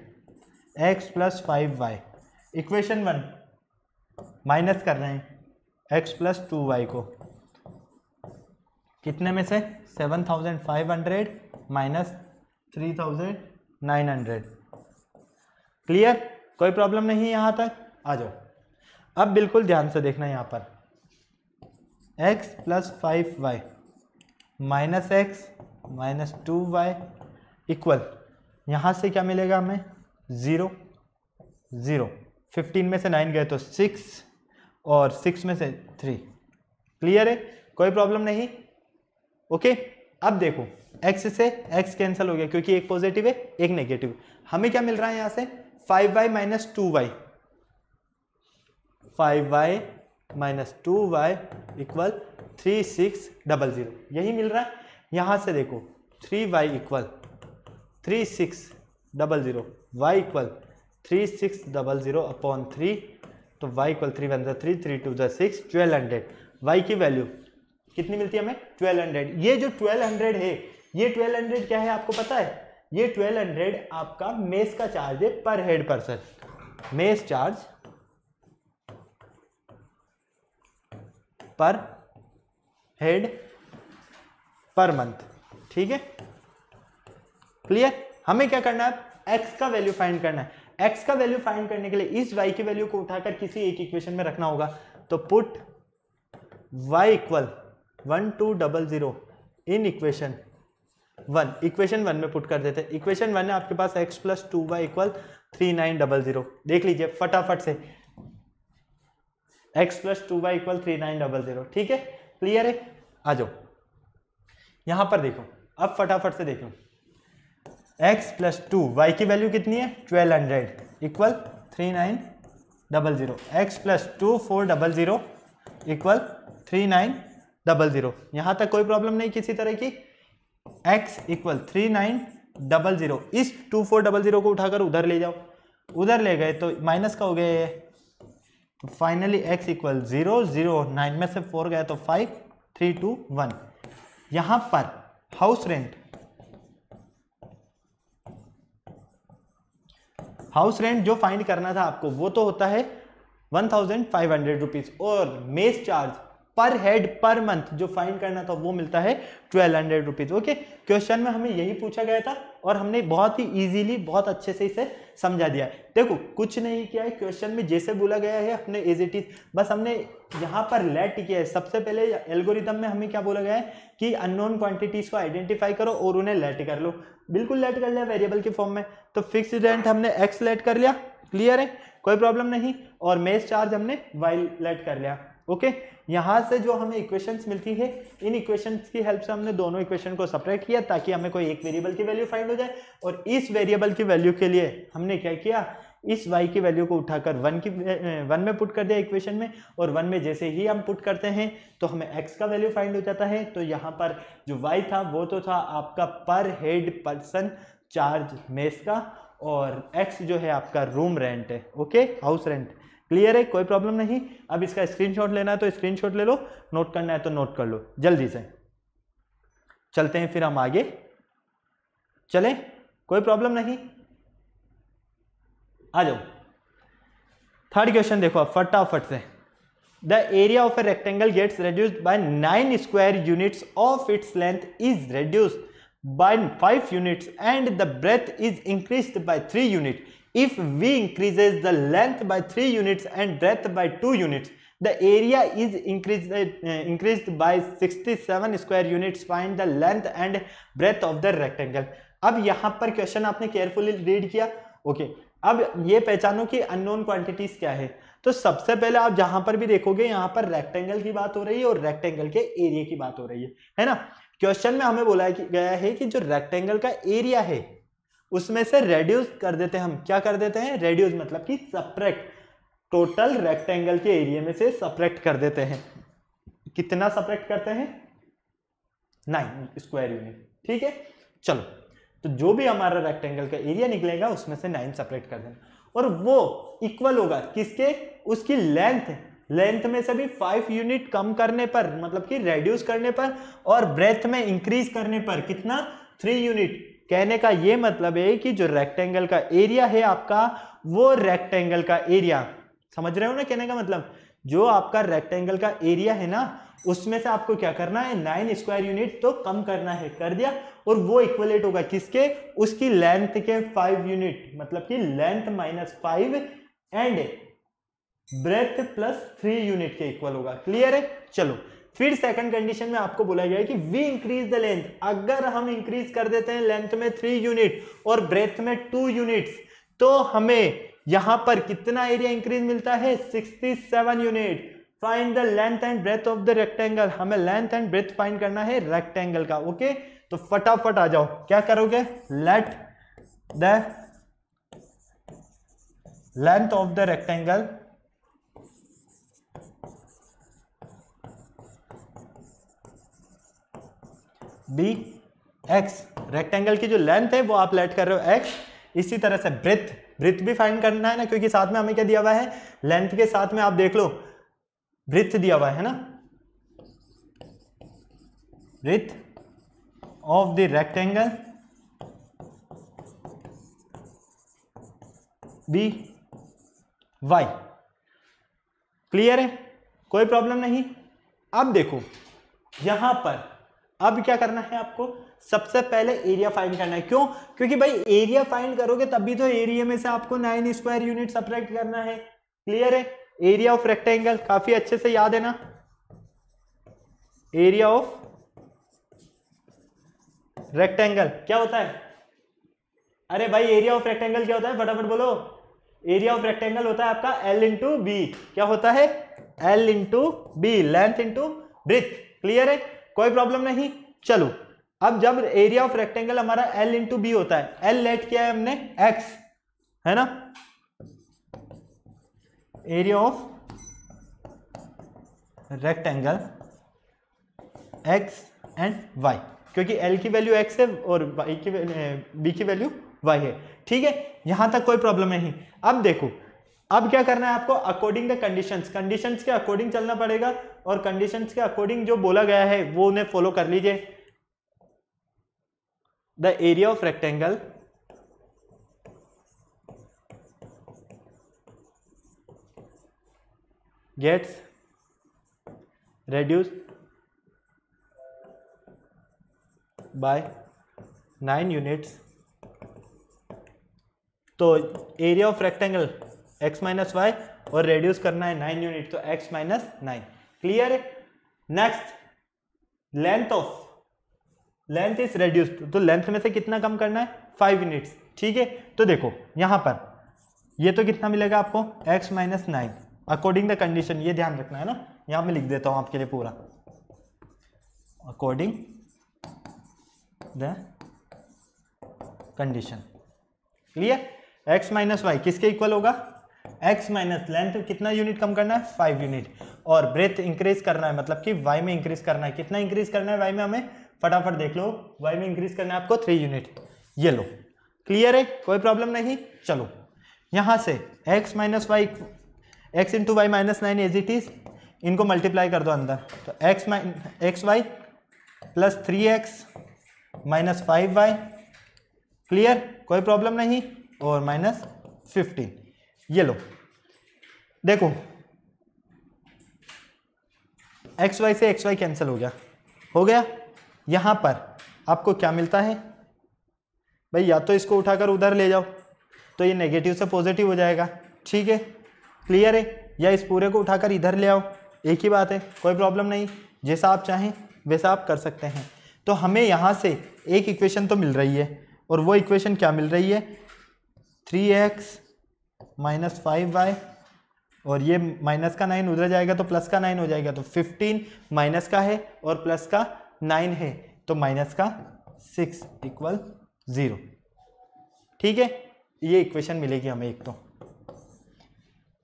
x plus 5y। Equation 1 minus कर रहे हैं x प्लस 2y को, कितने में से 7500 माइनस 3900। क्लियर, कोई प्रॉब्लम नहीं यहाँ तक, आ जाओ। अब बिल्कुल ध्यान से देखना, यहाँ पर x plus 5y minus x minus 2y equal, यहाँ से क्या मिलेगा हमें 0 0, 15 में से 9 गए तो 6 और 6 में से 3। क्लियर है, कोई प्रॉब्लम नहीं। ओके, अब देखो x से x कैंसिल हो गया क्योंकि एक पॉजिटिव है एक नेगेटिव। हमें क्या मिल रहा है यहाँ से 5y minus 2y, 5y minus 2y equal 3600, यही मिल रहा है। यहाँ से देखो 3y equal 3600, y equal 3600 upon 3, तो y इक्वल 3 1 3 3 2 6, 1200। y की वैल्यू कितनी मिलती है हमें 1200। ये जो 1200 है, ये 1200 क्या है आपको पता है, ये 1200 आपका मेस का चार्ज है पर head person, mess charge per head per month. ठीक है, क्लियर। हमें क्या करना है, x का वैल्यू फाइंड करना है। x का वैल्यू फाइंड करने के लिए इस y की वैल्यू को उठाकर किसी एक इक्वेशन में रखना होगा। तो पुट y इक्वल 1200 इन इक्वेशन 1, इक्वेशन 1 में पुट कर देते हैं। इक्वेशन 1 है आपके पास x प्लस 2y इक्वल 3900। देख लीजिए फटाफट से, x प्लस 2y इक्वल 3900। ठीक है, क्लियर है? आ जाओ यहां पर देखो, अब फटाफट से देखो, x प्लस 2 y की वैल्यू कितनी है 1200 इक्वल 3900, x प्लस 2 400 इक्वल 3900। यहां तक कोई प्रॉब्लम नहीं किसी तरह की। x इक्वल 3900, इस 2400 को उठाकर उधर ले जाओ, उधर ले गए तो माइनस का हो गया ये, तो फाइनली x इक्वल 0 0, 9 में से 4 गए तो 5 3 2 1। यहां पर हाउस रेंट जो फाइंड करना था आपको वो तो होता है 1500 रुपीज, और mess charge per head per month जो फाइंड करना था वो मिलता है 1200 रुपीज। ओके, क्वेश्चन में हमें यही पूछा गया था और हमने बहुत ही इजीली बहुत अच्छे से इसे समझा दिया है। देखो कुछ नहीं किया है, क्वेश्चन में जैसे बोला गया है हमने एज इट इज, बस हमने यहाँ पर लेट किया है। सबसे पहले एल्गोरिथम में हमें क्या बोला गया है कि अननोन क्वांटिटीज को आइडेंटिफाई करो और उन्हें लेट कर लो। बिल्कुल लेट कर लिया वेरिएबल के फॉर्म में, तो फिक्स्ड रेंट हमने एक्स लेट कर लिया, क्लियर है, कोई प्रॉब्लम नहीं, और मेस चार्ज हमने वाई लेट कर लिया। ओके, यहां से जो हमें इक्वेशंस मिलती है, इन इक्वेशंस की हेल्प से हमने दोनों इक्वेशन को सेपरेट किया ताकि हमें कोई एक वेरिएबल की वैल्यू फाइंड हो जाए, और इस वेरिएबल की वैल्यू के लिए हमने क्या किया, इस y की वैल्यू को उठाकर 1 में पुट कर दिया इक्वेशन में, और 1 में जैसे ही हम पुट करते हैं तो हमें x का वैल्यू फाइंड हो जाता है। तो यहाँ पर जो y था वो तो था आपका पर हेड पर्सन चार्ज मेस का, और x जो है आपका रूम रेंट है। ओके, हाउस रेंट, क्लियर है, कोई प्रॉब्लम नहीं। अब इसका स्क्रीनशॉट लेना है तो स्क्रीनशॉट ले लो, नोट करना है तो नोट कर लो। जल्दी से चलते हैं, फिर हम आगे चले, कोई प्रॉब्लम नहीं, आ जाओ। थर्ड क्वेश्चन देखो अब फटाफट से। The area of a rectangle gets reduced by 9 square units of its length is reduced by 5 units and the breadth is increased by 3 units. If v increases the length by 3 units and breadth by 2 units, the area is increased by 67 square units. Find the length and breadth of the rectangle. अब यहां पर question आपने carefully read किया। Okay, अब ये पहचानो कि unknown quantities क्या है। तो सबसे पहले आप जहां पर भी देखोगे यहां पर रेक्टेंगल की बात हो रही है और रेक्टेंगल के एरिया की बात हो रही है ना। क्वेश्चन में हमें बोला गया है कि जो रेक्टेंगल का एरिया है उसमें से रेड्यूस कर देते हैं हम, क्या कर देते हैं, रेड्यूस मतलब कि सब्ट्रैक्ट, टोटल रेक्टेंगल के एरिया में से सब्ट्रैक्ट कर देते हैं। कितना सब्ट्रैक्ट करते हैं, 9 स्क्वायर यूनिट। ठीक है, चलो, तो जो भी हमारा रेक्टेंगल का एरिया निकलेगा उसमें से 9 सब्ट्रैक्ट कर देना, और वो इक्वल होगा किसके, उसकी लेंथ में से भी 5 यूनिट कम करने पर, मतलब कि रेड्यूस करने पर, और ब्रेथ में इंक्रीज करने पर कितना, 3 यूनिट। कहने का ये मतलब है कि जो रेक्टेंगल का एरिया है आपका, वो रेक्टेंगल का एरिया, समझ रहे हो ना कहने का मतलब, जो आपका रेक्टेंगल का एरिया है ना उसमें से आपको क्या करना है, 9 स्क्वायर यूनिट तो कम करना है, कर दिया, और वो इक्वलेट होगा किसके, उसकी लेंथ के 5 यूनिट, मतलब कि length minus 5 and breadth plus 3 unit के इक्वल होगा। क्लियर है, चलो फिर सेकंड कंडीशन में आपको बोला गया है कि वी इंक्रीज द लेंथ, अगर हम इंक्रीज कर देते हैं लेंथ में 3 यूनिट और ब्रेथ में 2 यूनिट्स, तो हमें यहां पर कितना एरिया इंक्रीज मिलता है, 67 unit. Find the length and breadth of the rectangle, हमें लेंथ एंड ब्रेथ फाइंड करना है रेक्टेंगल का। ओके, तो फटाफट आ जाओ, क्या करोगे, let the length of the rectangle be X, rectangle की जो लेंथ है वो आप लेट कर रहे हो एक्स। इसी तरह से ब्रेथ भी फाइंड करना है ना, क्योंकि साथ में हमें क्या दिया हुआ है, लेंथ के साथ में आप देख लो ब्रेथ दिया हुआ है ना, breadth of the rectangle be Y. Clear है, कोई प्रॉब्लम नहीं। अब देखो यहां पर अब क्या करना है आपको, सबसे पहले एरिया फाइंड करना है। क्यों, क्योंकि भाई एरिया फाइंड करोगे तभी तो एरिया में से आपको 9 स्क्वायर यूनिट सब्ट्रैक्ट करना है। क्लियर है, एरिया ऑफ रेक्टेंगल काफी अच्छे से याद है ना, एरिया ऑफ रेक्टेंगल क्या होता है, अरे भाई एरिया ऑफ रेक्टेंगल क्या होता है, फटाफट बोलो। एरिया ऑफ रेक्टेंगल होता है आपका L इंटू बी, क्या होता है, L into B, length into breadth. Clear है, कोई प्रॉब्लम नहीं। चलो अब जब एरिया ऑफ रेक्टेंगल हमारा L इंटू बी होता है, L लेट किया है हमने x, है ना, area of rectangle x and y, क्योंकि L की वैल्यू x है और y की b की वैल्यू y है। ठीक है, यहां तक कोई प्रॉब्लम नहीं। अब देखो, अब क्या करना है आपको, अकॉर्डिंग द कंडीशंस, कंडीशंस के अकॉर्डिंग चलना पड़ेगा और कंडीशंस के अकॉर्डिंग जो बोला गया है वो उन्हें फॉलो कर लीजिए। The area of rectangle gets reduced by 9 units. तो area of rectangle x minus Y और रेड्यूस करना है 9 यूनिट, तो x माइनस 9। क्लियर है। नेक्स्ट, लेंथ इज रेड्यूस्ड, तो लेंथ में से कितना कम करना है, 5 यूनिट्स। ठीक है, तो देखो यहां पर ये तो कितना मिलेगा आपको, x minus 9 according the condition, ये ध्यान रखना है ना, यहां मैं लिख देता हूं आपके लिए पूरा, according the condition. Clear, x minus Y किसके इक्वल होगा, x माइनस लेंथ कितना यूनिट कम करना है, 5 यूनिट, और ब्रेथ इंक्रीज करना है, मतलब कि y में इंक्रीज करना है। कितना इंक्रीज करना है y में, हमें फटाफट देख लो, y में इंक्रीज करना है आपको 3 यूनिट। ये लो, क्लियर है, कोई प्रॉब्लम नहीं। चलो यहां से x minus Y, x into Y minus 9 as it is, इनको मल्टीप्लाई कर दो अंदर, तो X Y plus 3x minus 5y। Clear, कोई प्रॉब्लम नहीं, और माइनस 15। ये लो, देखो एक्स वाई से एक्स वाई कैंसिल हो गया। यहां पर आपको क्या मिलता है भाई, या तो इसको उठाकर उधर ले जाओ तो ये नेगेटिव से पॉजिटिव हो जाएगा। ठीक है, क्लियर है, या इस पूरे को उठाकर इधर ले आओ, एक ही बात है, कोई प्रॉब्लम नहीं, जैसा आप चाहें वैसा आप कर सकते हैं। तो हमें यहाँ से एक इक्वेशन तो मिल रही है, और वो इक्वेशन क्या मिल रही है, 3x माइनस 5y, और ये माइनस का 9 उधर जाएगा तो प्लस का 9 हो जाएगा, तो 15 माइनस का है और प्लस का 9 है, तो माइनस का 6 इक्वल 0। ठीक है, ये इक्वेशन मिलेगी हमें एक, तो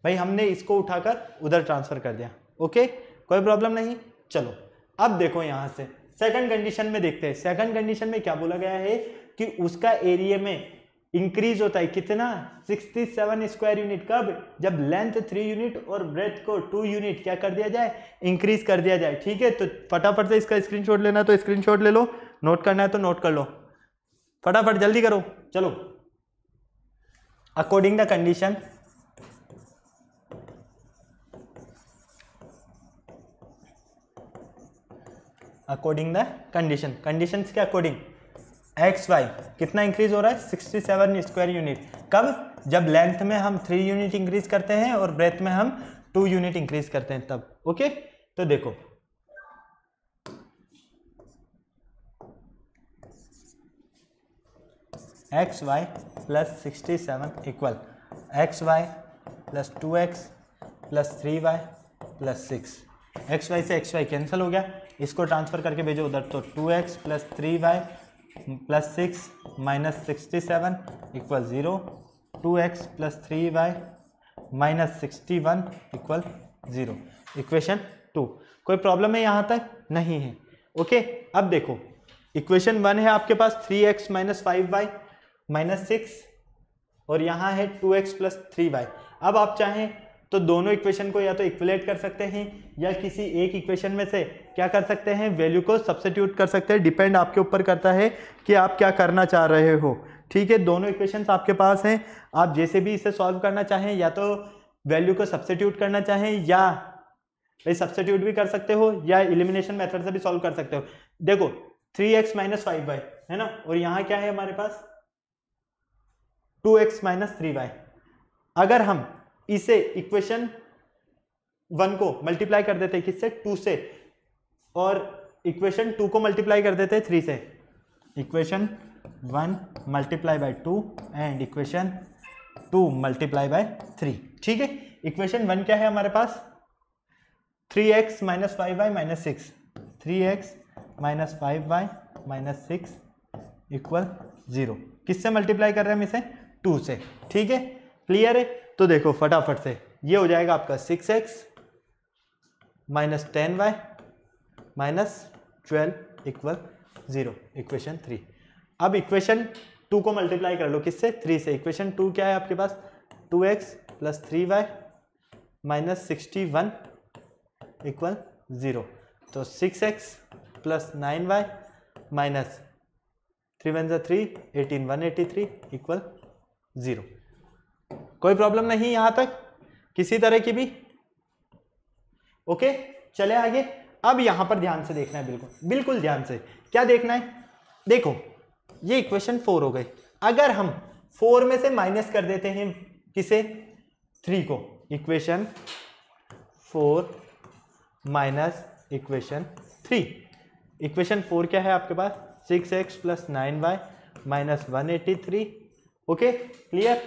भाई हमने इसको उठाकर उधर ट्रांसफर कर दिया। ओके, कोई प्रॉब्लम नहीं। चलो अब देखो यहां से सेकंड कंडीशन में देखते हैं। सेकंड कंडीशन में क्या बोला गया है कि उसका एरिया में इंक्रीज होता है कितना, 67 स्क्वायर यूनिट। कब, जब लेंथ 3 यूनिट और ब्रेथ को 2 यूनिट क्या कर दिया जाए, इंक्रीज कर दिया जाए। ठीक है, तो फटाफट से इसका स्क्रीनशॉट लेना है तो स्क्रीनशॉट ले लो, नोट करना है तो नोट कर लो, फटाफट जल्दी करो। चलो, according the condition, according the condition, conditions के अकॉर्डिंग एक्स वाई कितना इंक्रीज हो रहा है, 67 स्क्वायर यूनिट। कब, जब लेंथ में हम 3 यूनिट इंक्रीज करते हैं और ब्रेथ में हम 2 यूनिट इंक्रीज करते हैं तब। ओके, तो देखो X Y plus 67 equal X Y plus 2x plus 3y plus 6। X Y से एक्स वाई कैंसिल हो गया, इसको ट्रांसफर करके भेजो उधर, तो 2x plus 3y plus 6 minus 67 equal 0, 2x plus 3y minus 61 equal 0। Equation 2। कोई प्रॉब्लम है यहाँ तक, नहीं है। ओके, अब देखो इक्वेशन 1 है आपके पास 3x माइनस 5y माइनस 6, और यहाँ है 2x प्लस 3y। अब आप चाहें तो दोनों इक्वेशन को या तो इक्विलेट कर सकते हैं या किसी एक इक्वेशन में से क्या कर सकते हैं, वैल्यू को सब्स्टिट्यूट कर सकते हैं। डिपेंड आपके ऊपर करता है कि आप क्या करना चाह रहे हो। ठीक है, दोनों इक्वेशंस आपके पास हैं, आप जैसे भी इसे सॉल्व करना चाहें, या तो वैल्यू को सब्स्टिट्यूट करना चाहें, या भाई सब्स्टिट्यूट भी कर सकते हो या एलिमिनेशन मेथड से भी सॉल्व कर सकते हो। देखो 3x माइनस 5y है ना, और यहाँ क्या है हमारे पास 2x माइनस 3y। अगर हम इसे इक्वेशन 1 को मल्टीप्लाई कर देते किससे, 2 से, और इक्वेशन 2 को मल्टीप्लाई कर देते 3 से, equation 1 multiply by 2 and equation 2 multiply by 3। ठीक है, इक्वेशन 1 क्या है हमारे पास, 3x minus 5y minus 6, 3x minus 5y minus 6 equal 0। किससे मल्टीप्लाई कर रहे हैं हम इसे? 2 से। ठीक है, क्लियर है? तो देखो फटाफट से ये हो जाएगा आपका 6x minus 10y minus 12 equal 0, equation 3। अब इक्वेशन 2 को मल्टीप्लाई कर लो किससे? 3 से। इक्वेशन 2 क्या है आपके पास? 2x plus 3y minus 61 equal 0। तो 6x plus 9y minus 3 one 3, 18 183 equal 0। कोई प्रॉब्लम नहीं यहां तक किसी तरह की भी? ओके, चले आगे। अब यहां पर ध्यान से देखना है, बिल्कुल बिल्कुल ध्यान से। क्या देखना है? देखो ये इक्वेशन 4 हो गई। अगर हम 4 में से माइनस कर देते हैं किसे? 3 को। Equation 4 minus equation 3। इक्वेशन 4 क्या है आपके पास? 6x plus 9y minus 183। Okay, clear?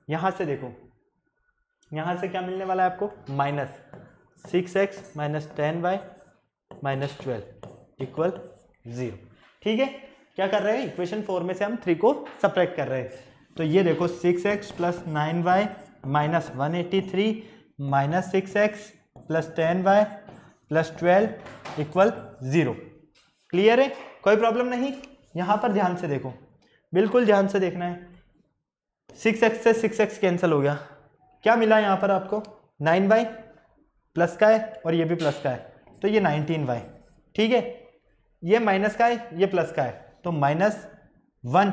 यहां से देखो, यहां से क्या मिलने वाला है आपको? Minus 6x minus 10y minus 12 equal 0। ठीक है, क्या कर रहे हैं? इक्वेशन 4 में से हम 3 को सब्ट्रैक्ट कर रहे हैं। तो ये देखो 6x plus 9y minus 183 minus 6x plus 10y plus 12 equal 0। Clear है? कोई प्रॉब्लम नहीं? यहां पर ध्यान से देखो, बिल्कुल ध्यान से देखना है। 6x से 6x कैंसिल हो गया। क्या मिला यहां पर आपको? 9y प्लस का है और ये भी प्लस का है, तो ये 19y। ठीक है, ये माइनस का है, ये प्लस का है, तो माइनस 1।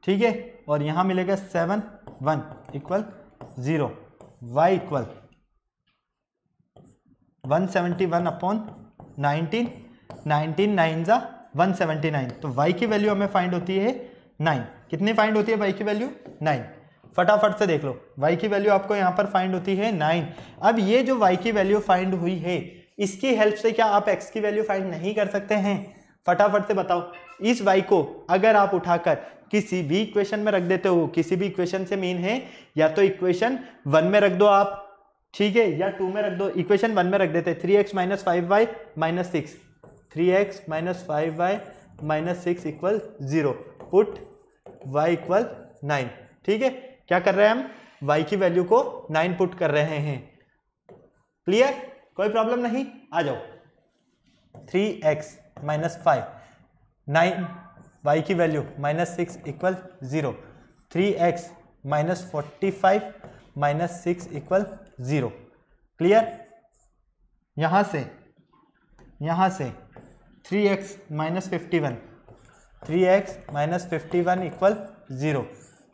ठीक है, और यहां मिलेगा 7 1 इक्वल 0। y इक्वल 171 अपॉन 19, 19 9 जा 179। तो y की वैल्यू हमें फाइंड होती है 9। कितनी फाइंड होती है y की वैल्यू? 9। फटाफट से देख लो, y की वैल्यू आपको यहाँ पर फाइंड होती है 9। अब ये जो y की वैल्यू फाइंड हुई है, इसकी हेल्प से क्या आप x की वैल्यू फाइंड नहीं कर सकते हैं? फटाफट से बताओ। इस y को अगर आप उठाकर किसी भी इक्वेशन में रख देते हो, किसी भी इक्वेशन से मीन है या तो इक्वेशन 1 में रख दो आप, ठीक है, या 2 में रख दो। इक्वेशन 1 में रख देते हैं 3x minus 5y minus 6, 3x minus 5y minus 6 equal 0। Put y equal 9। ठीक है, क्या कर रहे हैं हम? y की वैल्यू को 9 पुट कर रहे हैं। क्लियर? कोई प्रॉब्लम नहीं? आ जाओ। 3x माइनस 5, 9 y की value minus 6 equal 0। 3x minus 45 minus 6 equal 0। Clear? यहां से 3x minus 51, 3x minus 51 equal 0।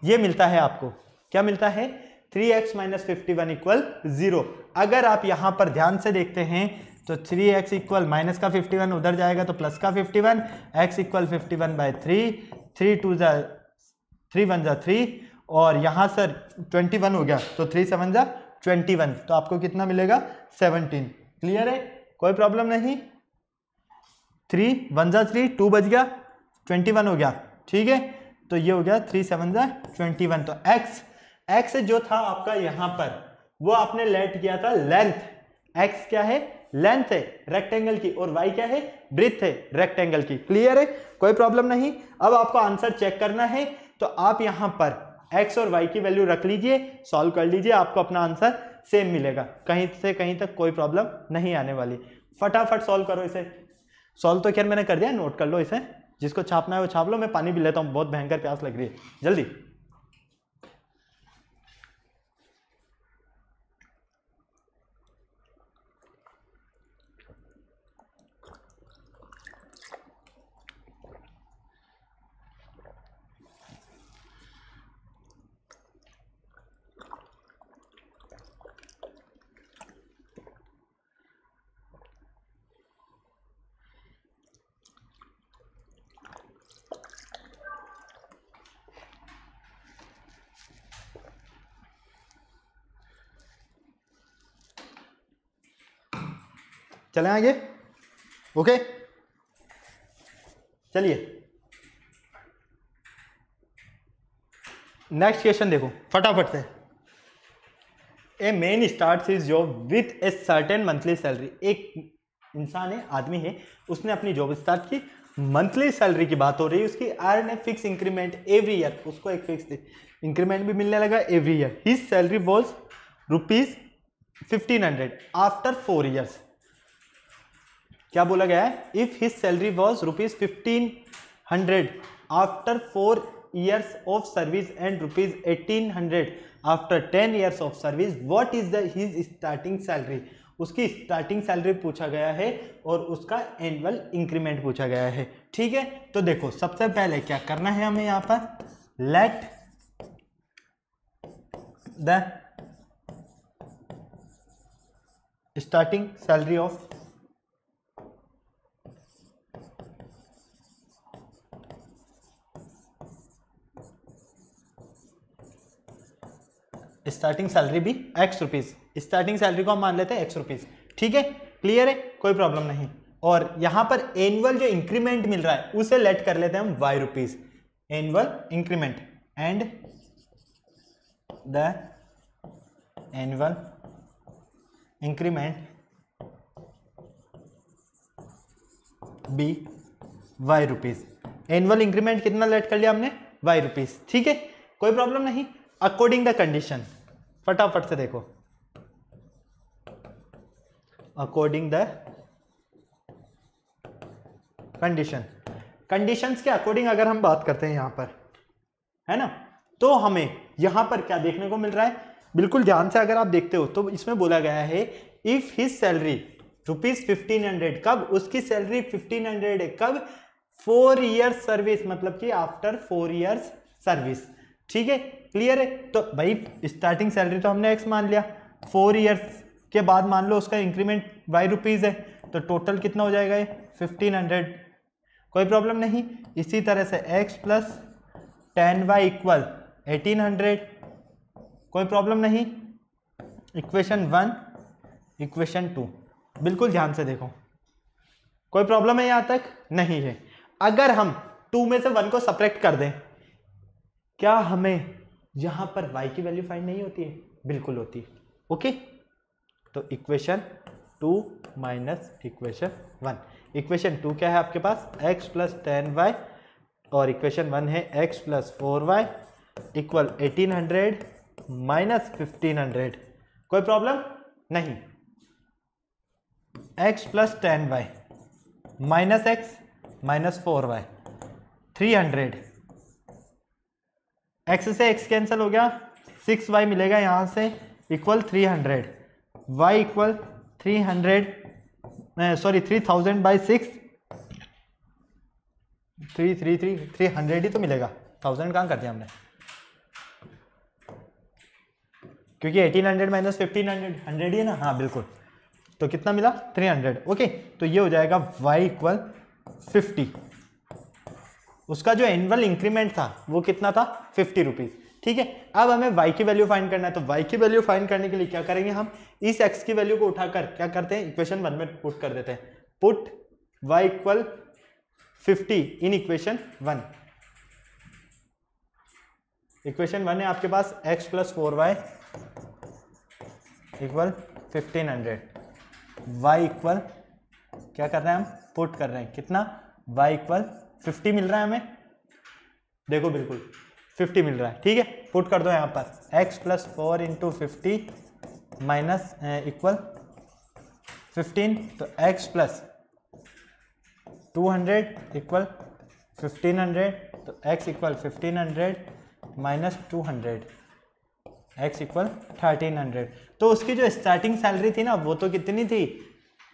ये मिलता है आपको। क्या मिलता है? 3x minus 51 equal 0। अगर आप यहां पर ध्यान से देखते हैं तो 3x इक्वल माइनस का 51 उधर जाएगा तो प्लस का 51, x इक्वल 51 बाय 3, 3 2 जा 3 1 जा 3, और यहां सर 21 हो गया तो 3 7 जा 21, तो आपको कितना मिलेगा? 17। क्लियर है? कोई प्रॉब्लम नहीं? 3 1 जा 3, 2 बच गया, 21 हो गया। ठीक है, तो ये हो गया 3 7 जा 21। तो x जो था आपका यहां पर, वो आपने लेट किया था लेंथ। x क्या है? लेंथ है रेक्टेंगल की, और y क्या है? ब्रेथ है रेक्टेंगल की। क्लियर है? कोई प्रॉब्लम नहीं? अब आपको आंसर चेक करना है, तो आप यहां पर x और y की वैल्यू रख लीजिए, सॉल्व कर लीजिए, आपको अपना आंसर सेम मिलेगा। कहीं से कहीं तक कोई प्रॉब्लम नहीं आने वाली। फटाफट सॉल्व करो इसे। सॉल्व तो खैर मैंने कर दिया, नोट कर लो इसे। जिसको छापना है वो छाप लो, मैं पानी भी लेता हूं, बहुत भयंकर प्यास लग रही है। जल्दी। चलें आगे? ओके, चलिए नेक्स्ट क्वेश्चन देखो फटाफट से। A man starts his job with a certain monthly salary. एक इंसान है, आदमी है, उसने अपनी जॉब स्टार्ट की, मंथली सैलरी की बात हो रही है उसकी, earn a fix increment every year, उसको एक फिक्स इंक्रीमेंट भी मिलने लगा every year. His salary was ₹1500 after 4 years. क्या बोला गया है? If his salary was ₹1500 after 4 years of service and ₹1800 after 10 years of service, what is the his starting salary? उसकी स्टार्टिंग सैलरी पूछा गया है और उसका एनुअल इंक्रीमेंट पूछा गया है। ठीक है, तो देखो सबसे पहले क्या करना है हमें यहां पर, let the starting salary of starting salary भी X रुपीज, स्टार्टिंग सैलरी को हम मान लेते हैं X रुपीज। ठीक है, क्लियर है, कोई प्रॉब्लम नहीं। और यहां पर एनुअल जो इंक्रीमेंट मिल रहा है उसे लेट कर लेते हैं हम Y rupees, annual increment, and the annual increment be Y rupees. Annual increment कितना लेट कर लिया हमने? Y rupees. ठीक है, कोई प्रॉब्लम नहीं। अकॉर्डिंग द कंडीशन, फटाफट से देखो, अकॉर्डिंग द कंडीशन, कंडीशंस के अकॉर्डिंग अगर हम बात करते हैं यहां पर, है ना, तो हमें यहां पर क्या देखने को मिल रहा है, बिल्कुल ध्यान से अगर आप देखते हो तो इसमें बोला गया है इफ हिज सैलरी ₹1500, कब उसकी सैलरी 1500 है, कब? 4 ईयर्स सर्विस, मतलब कि आफ्टर 4 ईयर्स सर्विस। ठीक है, क्लियर है। तो भाई स्टार्टिंग सैलरी तो हमने X मान लिया, 4 ईयर्स के बाद मान लो उसका इंक्रीमेंट Y रुपीज है, तो टोटल कितना हो जाएगा ये? 1500। कोई प्रॉब्लम नहीं। इसी तरह से X प्लस 10Y इक्वल 1800, कोई प्रॉब्लम नहीं। इक्वेशन 1, इक्वेशन 2, बिल्कुल ध्यान से देखो, कोई प्रॉब्लम है यहां तक? नहीं है। अगर हम 2 में से 1 को सब्ट्रैक्ट कर दें, क्या हमें यहां पर y की वैल्यू फाइंड नहीं होती है? बिल्कुल होती है। ओके, तो इक्वेशन 2 माइनस इक्वेशन 1, इक्वेशन 2 क्या है आपके पास? x प्लस 10y, और इक्वेशन 1 है x plus 4y equal 1800 minus 1500। कोई प्रॉब्लम नहीं। x plus 10y minus x minus 4y 300, x से x कैंसिल हो गया, 6y मिलेगा यहां से इक्वल 300, y इक्वल 3000 बाई 6, 300 ही तो मिलेगा, 1000 कहां कर दिया हमने, क्योंकि 1800 माइनस 1500 100 ही है ना। हाँ बिल्कुल, तो कितना मिला? 300। ओके, तो ये हो जाएगा y इक्वल 50। उसका जो एनुअल इंक्रीमेंट था वो कितना था? 50 रुपीज। ठीक है, अब हमें y की वैल्यू फाइंड करना है, तो y की वैल्यू फाइंड करने के लिए क्या करेंगे, हम इस x की वैल्यू को उठाकर क्या करते हैं, इक्वेशन 1 में पुट कर देते हैं। पुट y इक्वल 50 इन इक्वेशन 1। इक्वेशन 1 है आपके पास x plus 4y equal 1500, y equal क्या कर रहे हैं हम? पुट कर रहे हैं, कितना? y इक्वल 50 मिल रहा है हमें, देखो बिल्कुल 50 मिल रहा है। ठीक है, पुट कर दो यहाँ पर x plus 4 into 50 minus equal 15, तो x प्लस 200 इक्वल 1500, तो x equal 1500 minus 200, x equal 1300। तो उसकी जो स्टार्टिंग सैलरी थी ना वो तो कितनी थी?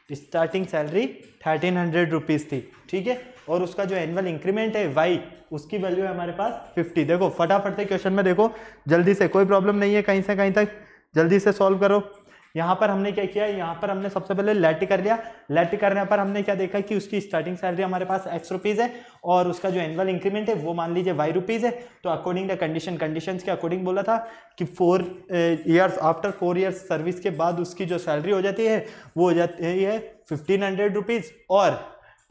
स्टार्टिंग सैलरी 1300 रुपीज़ थी। ठीक है, और उसका जो एनुअल इंक्रीमेंट है y, उसकी वैल्यू है हमारे पास 50। देखो फटाफट से क्वेश्चन में देखो जल्दी से, कोई प्रॉब्लम नहीं है कहीं से कहीं तक, जल्दी से सॉल्व करो। यहाँ पर हमने क्या किया, यहाँ पर हमने सबसे पहले लेट कर लिया। लेट करने पर हमने क्या देखा कि उसकी स्टार्टिंग सैलरी हमारे पास x रुपीज़ है और उसका जो एनुअल इंक्रीमेंट है वो मान लीजिए y रुपीज़ है। तो अकॉर्डिंग द कंडीशन, कंडीशंस के अकॉर्डिंग बोला था कि 4 ईयर्स, आफ्टर 4 ईयर्स सर्विस के बाद उसकी जो सैलरी हो जाती है वो हो जाती है 1500 रुपीज़, और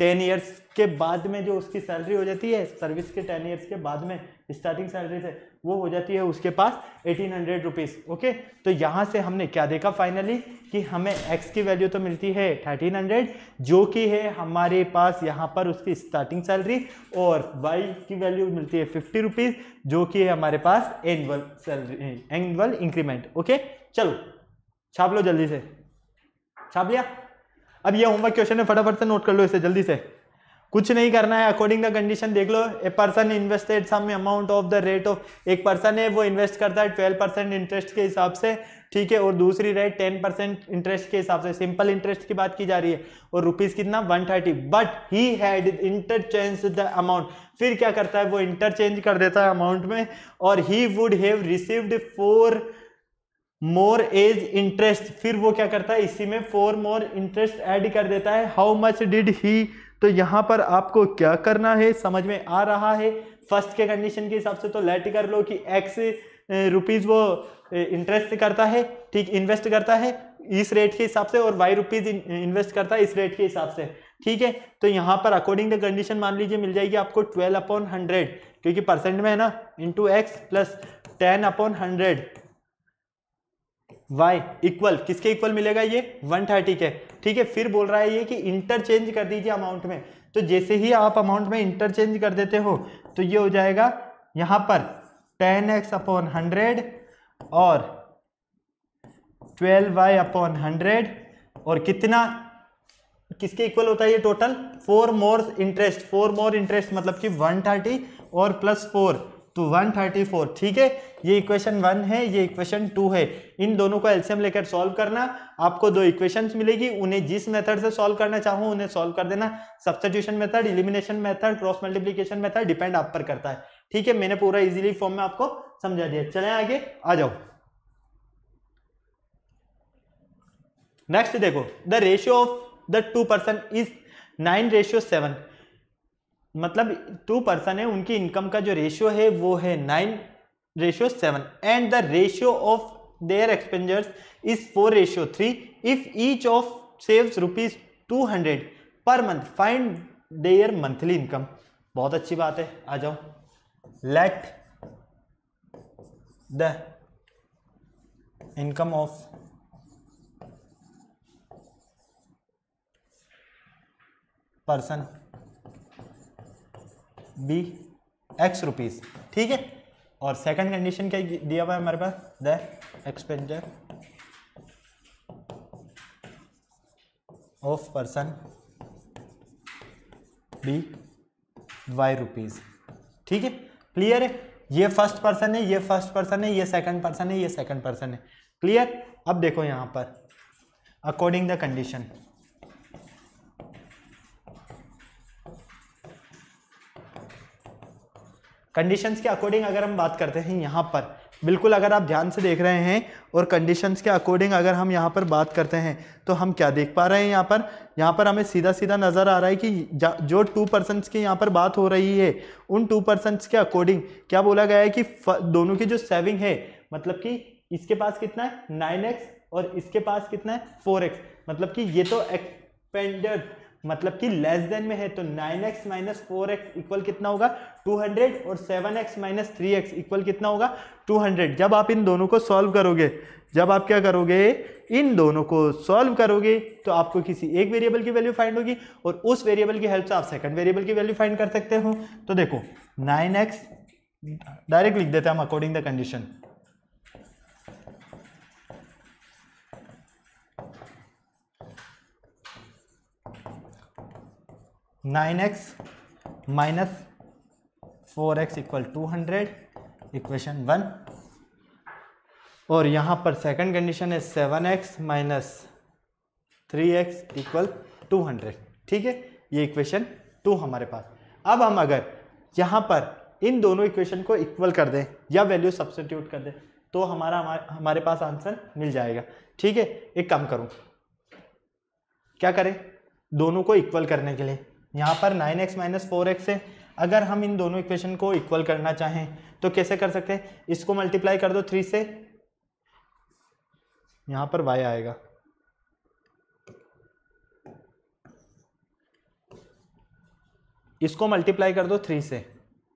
10 ईयर्स के बाद में जो उसकी सैलरी हो जाती है, सर्विस के 10 ईयर्स के बाद में स्टार्टिंग सैलरी से, वो हो जाती है उसके पास 1800 रुपीज़। ओके, तो यहाँ से हमने क्या देखा फाइनली कि हमें x की वैल्यू तो मिलती है 1300 जो कि है हमारे पास यहाँ पर उसकी स्टार्टिंग सैलरी, और y की वैल्यू मिलती है 50 रुपीज़ जो कि है हमारे पास annual salary, annual increment. Okay, चलो छाप लो, जल्दी से छाप लिया। अब ये होमवर्क क्वेश्चन है, फटाफट से नोट कर लो इसे जल्दी से, कुछ नहीं करना है। अकॉर्डिंग द कंडीशन देख लो, a person invested some amount of the rate of, एक पर्सन है वो इन्वेस्ट करता है 12% इंटरेस्ट के हिसाब से, ठीक है, और दूसरी रेट 10% इंटरेस्ट के हिसाब से, सिंपल इंटरेस्ट की बात की जा रही है, और रुपीज कितना 130, but he had interchange the amount, फिर क्या करता है वो इंटरचेंज कर देता है अमाउंट में, और he would have received 4 more as interest, फिर वो क्या करता है इसी में 4 मोर इंटरेस्ट ऐड कर देता है। हाउ मच डिड ही, तो यहां पर आपको क्या करना है, समझ में आ रहा है। फर्स्ट के कंडीशन के हिसाब से तो लेट कर लो कि x रुपीज वो इंटरेस्ट करता है, ठीक, इन्वेस्ट करता है इस रेट के हिसाब से, और y रुपीज इन्वेस्ट करता है इस रेट के हिसाब से, ठीक है। तो यहां पर अकॉर्डिंग द कंडीशन मान लीजिए मिल जाएगी आपको 12/100, क्योंकि परसेंट में है ना, into x plus 10/100 y equal किसके इक्वल मिलेगा, ये 130 के, ठीक है। फिर बोल रहा है ये कि इंटरचेंज कर दीजिए अमाउंट में, तो जैसे ही आप अमाउंट में इंटरचेंज कर देते हो तो ये हो जाएगा यहां पर 10x/100 और 12y/100, और कितना किसके इक्वल होता है ये total, 4 more interest, 4 more interest मतलब कि 130 और प्लस 4 तो 134, ठीक है। ये इक्वेशन 1 है, ये इक्वेशन 2 है, इन दोनों को एलसीएम लेकर सॉल्व करना, आपको 2 इक्वेशंस मिलेगी, उन्हें जिस मेथड से सॉल्व करना चाहो उन्हें सॉल्व कर देना, substitution method, elimination method, cross multiplication method, depend आप पर करता है, ठीक है। मैंने पूरा इजीली फॉर्म में आपको समझा दिया, चलें आगे, आ जाओ। नेक्स्ट देखो, the ratio of the 2 person is 9:7, मतलब 2 पर्सन है, उनकी इनकम का जो रेशियो है वो है 9:7, and the ratio of their expenditures is 4:3 if each of saves ₹200 per month, find their monthly income. बहुत अच्छी बात है, आ जाओ। Let the income of person be x rupees, ठीक है। और सेकंड कंडीशन क्या दिया हुआ है हमारे पास, the expenditure of person be y rupees, ठीक है, क्लियर है। ये फर्स्ट पर्सन है, ये फर्स्ट पर्सन है, ये सेकंड पर्सन है, ये सेकंड पर्सन है, क्लियर। अब देखो यहां पर अकॉर्डिंग द कंडीशन, कंडीशंस के अकॉर्डिंग अगर हम बात करते हैं यहां पर, बिल्कुल अगर आप ध्यान से देख रहे हैं और कंडीशंस के अकॉर्डिंग अगर हम यहां पर बात करते हैं तो हम क्या देख पा रहे हैं, यहां पर हमें सीधा सीधा नजर आ रहा है कि जो 2 पर्सन्स की यहां पर बात हो रही है, उन 2 पर्सन्स के अकॉर्डिंग क्या बोला गया है कि दोनों की जो सेविंग है, मतलब कि इसके पास कितना है 9x और इसके पास कितना है 4x, मतलब कि ये तो एक्सपेंडेड मतलब कि लेस देन में है, तो 9x माइनस 4x इक्वल कितना होगा 200, और 7x माइनस 3x इक्वल कितना होगा 200। जब आप इन दोनों को सॉल्व करोगे, जब आप क्या करोगे इन दोनों को सॉल्व करोगे तो आपको किसी एक वेरिएबल की वैल्यू फाइंड होगी, और उस वेरिएबल की हेल्प से आप सेकंड वेरिएबल की वैल्यू फाइंड कर सकते हो। तो देखो 9x डायरेक्ट लिख देते हैं हम according the condition, (9x minus 4x equal 200, equation 1, और यहां पर सेकंड कंडीशन है 7x माइनस 3x इक्वल 200, ठीक है। ये इक्वेशन 2 हमारे पास। अब हम अगर यहां पर इन दोनों इक्वेशन को इक्वल कर दें या वैल्यू सब्स्टिट्यूट कर दें तो हमारे पास आंसर मिल जाएगा, ठीक है। एक काम करूं, क्या करें, दोनों को इक्वल करने के लिए यहाँ पर 9x माइनस 4x है, अगर हम इन दोनों इक्वेशन को इक्वल करना चाहें तो कैसे कर सकते हैं, इसको मल्टीप्लाई कर दो 3 से, यहाँ पर y आएगा, इसको मल्टीप्लाई कर दो 3 से,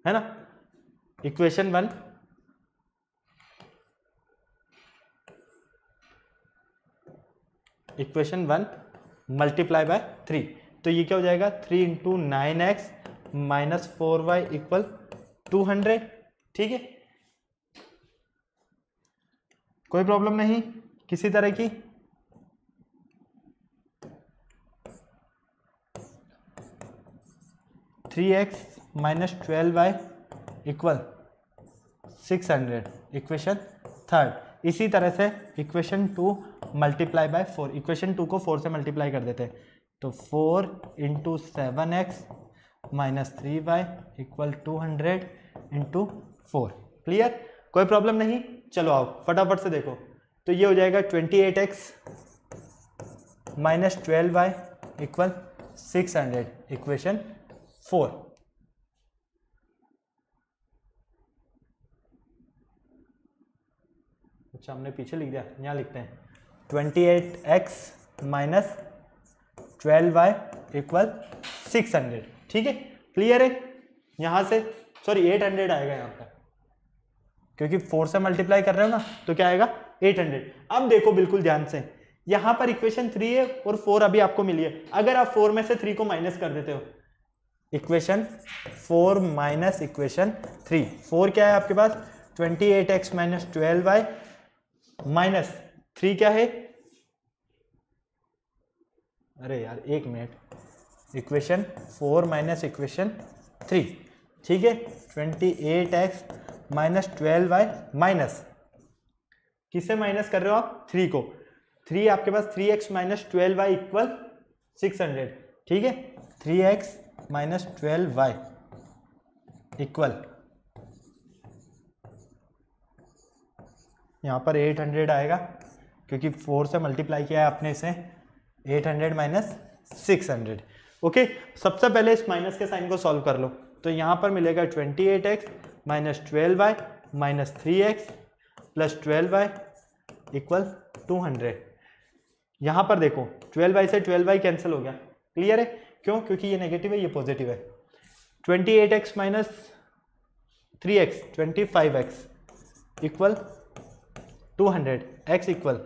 है ना, इक्वेशन 1 इक्वेशन 1 मल्टीप्लाई बाय 3, तो ये क्या हो जाएगा 3 into 9x minus 4y equal 200। ठीक है, कोई प्रॉब्लम नहीं किसी तरह की। Three x minus 12y equal 600 equation third. इसी तरह से इक्वेशन 2 मल्टीप्लाई बाय 4, इक्वेशन 2 को 4 से मल्टीप्लाई कर देते हैं, तो 4 into 7x minus 3y equal 200 into 4। Clear, कोई प्रॉब्लम नहीं। चलो आओ फटाफट से देखो, तो ये हो जाएगा 28x minus 12y equal 600 equation 4। अच्छा हमने पीछे लिख दिया, यहाँ लिखते हैं 28x माइनस 12y इक्वल 600। ठीक है, क्लियर है। यहाँ से सॉरी 800 आएगा यहाँ पर, क्योंकि 4 से मल्टीप्लाई कर रहे हो ना, तो क्या आएगा 800। अब देखो बिल्कुल ध्यान से, यहाँ पर इक्वेशन 3 है और 4 अभी आपको मिली है। अगर आप 4 में से 3 को माइनस कर देते हो, इक्वेशन 4 माइनस इक्वेशन 3, 4 क्या है आपके पास 28x माइनस 12y माइनस 3 क्या है, अरे यार एक मिनट, इक्वेशन 4 माइनस इक्वेशन 3। ठीक है, 28x माइनस 12y माइनस, किसे माइनस कर रहे हो आप 3 को, 3 आपके पास 3x माइनस 12y इक्वल 600। ठीक है, 3x माइनस 12y इक्वल, यहाँ पर 800 आएगा क्योंकि 4 से मल्टीप्लाई किया है आपने इसे, 800 माइनस 600। ओके, सबसे पहले इस माइनस के साइन को सॉल्व कर लो, तो यहाँ पर मिलेगा 28x minus 12y minus 3x plus 12y equal 200। यहाँ पर देखो 12y से 12y कैंसिल हो गया। क्लियर है, क्यों, क्योंकि ये नेगेटिव है ये पॉजिटिव है। 28x minus 3x 25x equal 200, x equal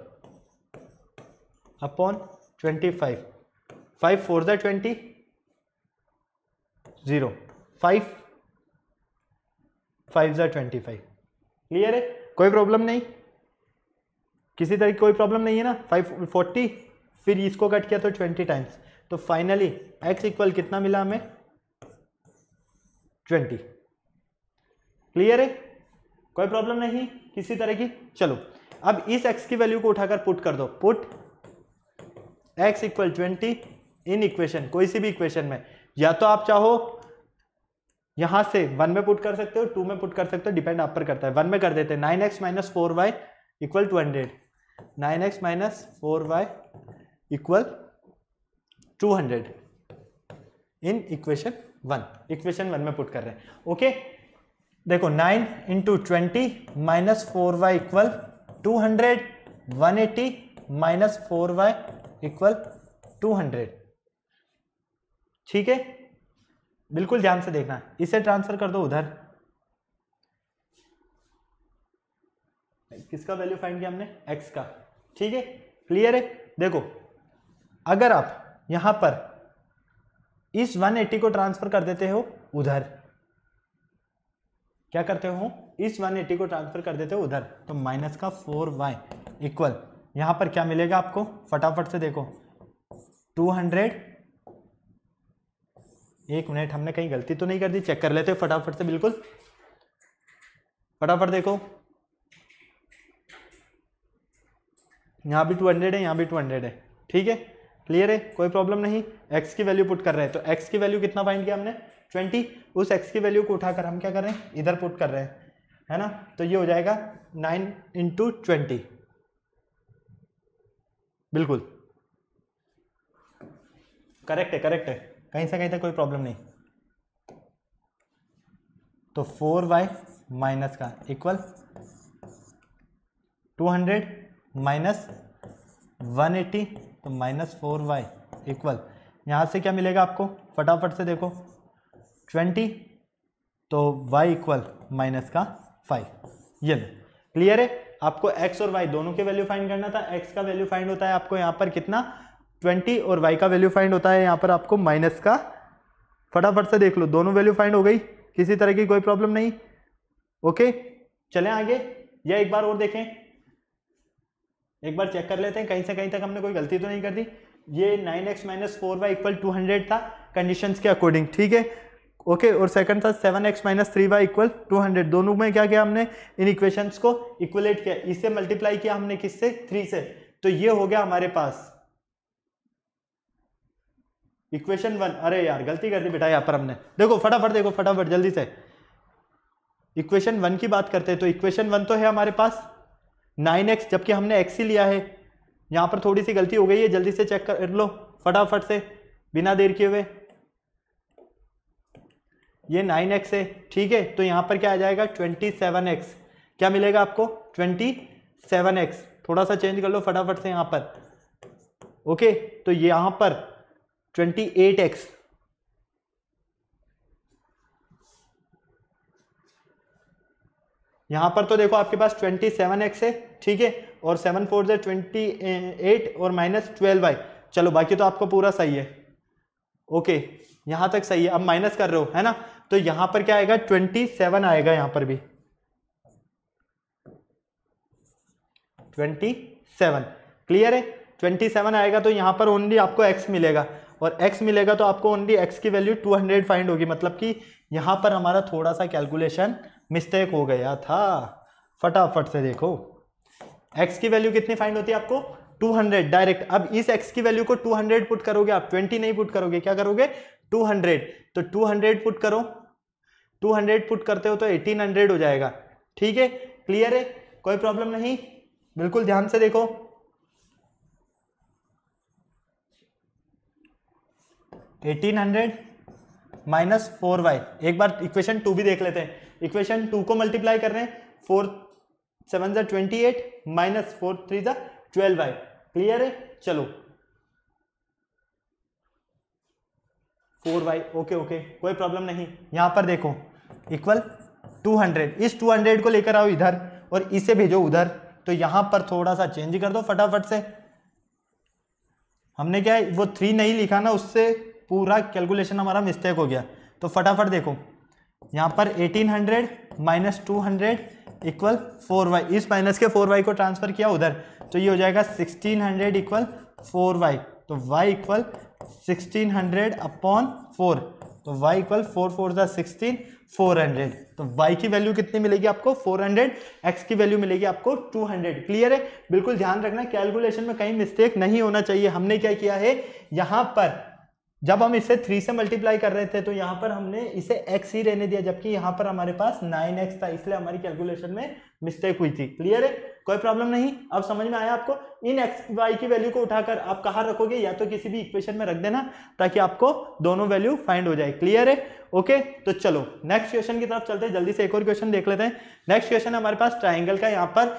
upon 25, 5 4 ज़ा 20, 0 5 5 ज़ा 25। क्लियर है, कोई प्रॉब्लम नहीं, किसी तरह की कोई प्रॉब्लम नहीं है ना। 5 40, फिर इसको कट किया तो 20 टाइम्स, तो फाइनली x इक्वल कितना मिला हमें 20। क्लियर है, कोई प्रॉब्लम नहीं किसी तरह की। चलो अब इस x की वैल्यू को उठाकर पुट कर दो, put x equal 20 in equation, कोई सी भी इक्वेशन में, या तो आप चाहो यहां से 1 में पुट कर सकते हो, 2 में पुट कर सकते हो, डिपेंड आप पर करता है। 1 में कर देते हैं 9x minus 4y equal 200, 9x minus 4y equal 200 इन इक्वेशन 1, इक्वेशन 1 में पुट कर रहे हैं। ओके, देखो 9 into 20 minus 4y equal 200, 180 minus 4y equal 200। ठीक है, बिल्कुल ध्यान से देखना, इसे ट्रांसफर कर दो उधर। किसका वैल्यू फाइंड किया हमने, x का। ठीक है, क्लियर है। देखो अगर आप यहां पर इस 180 को ट्रांसफर कर देते हो उधर, क्या करते हो, इस 180 को ट्रांसफर कर देते हो उधर, तो माइनस का 4y इक्वल, यहां पर क्या मिलेगा आपको, फटाफट से देखो 200। एक मिनट, हमने कहीं गलती तो नहीं कर दी, चेक कर लेते हो फटाफट से, बिल्कुल फटाफट देखो, यहां भी 200 है, यहां भी 200 है। ठीक है, क्लियर है, कोई प्रॉब्लम नहीं। x की वैल्यू पुट कर रहे हैं, तो x की वैल्यू कितना फाइंड किया हमने 20, उस x की वैल्यू को उठाकर हम क्या कर रहे हैं, इधर पुट कर रहे हैं, है ना। तो ये हो जाएगा 9 इंटू 20, बिल्कुल करेक्ट है, करेक्ट है, कहीं से कहीं तक कोई प्रॉब्लम नहीं। तो 4y माइनस का इक्वल 200 माइनस 180, तो माइनस 4y इक्वल, यहाँ से क्या मिलेगा आपको, फटाफट से देखो 20, तो y इक्वल माइनस का 5। ये लो, क्लियर है। आपको x और y दोनों के वैल्यू फाइंड करना था। x का वैल्यू फाइंड होता है आपको यहाँ पर कितना 20 और y का वैल्यू फाइंड होता है यहाँ पर आपको माइनस का। फटाफट से देख लो, दोनों वैल्यू फाइंड हो गई, किसी तरह की कोई प्रॉब्लम नहीं। ओके चलें आगे, या एक बार और देखें, एक बार चेक कर लेते हैं कहीं से कहीं तक हमने कोई गलती तो नहीं कर दी। ये 9x माइनस 4y इक्वल 200 था कंडीशंस के अकॉर्डिंग, ठीक है। ओके और सेकंड था 7x माइनस 3y इक्वल 200। दोनों में क्या किया हमने, इन इक्वेशंस को इक्वलेट किया, इससे मल्टीप्लाई किया हमने किससे, 3 से। तो ये हो गया हमारे पास इक्वेशन 1। अरे यार गलती कर दी बेटा यहाँ पर हमने, देखो फटाफट देखो, फटाफट जल्दी से इक्वेशन 1 की बात करते हैं। तो इक्वेशन 1 तो है हमारे पास 9x, जबकि हमने x ही लिया है। यहाँ पर थोड़ी सी गलती हो गई है, जल्दी से चेक कर लो फटाफट से बिना देर किए हुए। ये 9x है, ठीक है। तो यहाँ पर क्या आ जाएगा 27x, क्या मिलेगा आपको 27x। थोड़ा सा चेंज कर लो फटाफट से यहाँ पर। ओके तो यहाँ पर 28x, यहां पर तो देखो आपके पास 27x है, ठीक है। और 7 4 से 28 और माइनस 12y, चलो बाकी तो आपको पूरा सही है। ओके यहां तक सही है, अब माइनस कर रहे हो है ना, तो यहां पर क्या आएगा 27 आएगा, यहां पर भी 27 क्लियर है। 27 आएगा तो यहां पर ओनली आपको x मिलेगा, और x मिलेगा तो आपको ओनली x की वैल्यू 200 फाइंड होगी। मतलब कि यहां पर हमारा थोड़ा सा कैलकुलेशन मिस्टेक हो गया था। फटाफट से देखो x की वैल्यू कितनी फाइंड होती है आपको 200 डायरेक्ट। अब इस x की वैल्यू को 200 पुट करोगे आप, 20 नहीं पुट करोगे, क्या करोगे 200। तो 200 पुट करो, 200 पुट करते हो तो 1800 हो जाएगा, ठीक है। क्लियर है, कोई प्रॉब्लम नहीं, बिल्कुल ध्यान से देखो। माइनस 4y, एक बार इक्वेशन 2 भी देख लेते हैं। इक्वेशन 2 को मल्टीप्लाई कर रहे हैं, 4 7 28 माइनस 4 3 12y, क्लियर है। चलो 4y, ओके ओके कोई प्रॉब्लम नहीं। यहां पर देखो इक्वल 200, इस 200 को लेकर आओ इधर और इसे भेजो उधर। तो यहां पर थोड़ा सा चेंज कर दो फटाफट से। हमने क्या है वो 3 नहीं लिखा ना, उससे पूरा कैलकुलेशन हमारा मिस्टेक हो गया। तो फटाफट देखो यहाँ पर 1800 माइनस 200 इक्वल 4y, इस माइनस के 4y को ट्रांसफर किया उधर, तो ये हो जाएगा 1600 इक्वल 4y। तो y इक्वल 1600 अपॉन 4, तो y इक्वल 4 4 16 400। तो y की वैल्यू कितनी मिलेगी आपको 400, x की वैल्यू मिलेगी आपको 200। क्लियर है, बिल्कुल ध्यान रखना कैलकुलेशन में कहीं मिस्टेक नहीं होना चाहिए। हमने क्या किया है यहाँ पर, जब हम इसे 3 से मल्टीप्लाई कर रहे थे तो यहाँ पर हमने इसे x ही रहने दिया, जबकि यहाँ पर हमारे पास 9x था, इसलिए हमारी कैलकुलेशन में मिस्टेक हुई थी। क्लियर है, कोई प्रॉब्लम नहीं। अब समझ में आया आपको। इन x y की वैल्यू को उठाकर आप कहाँ रखोगे, या तो किसी भी इक्वेशन में रख देना ताकि आपको दोनों वैल्यू फाइंड हो जाए। क्लियर है, ओके। तो चलो नेक्स्ट क्वेश्चन की तरफ चलते हैं, जल्दी से एक और क्वेश्चन देख लेते हैं। नेक्स्ट क्वेश्चन हमारे पास ट्राइंगल का, यहाँ पर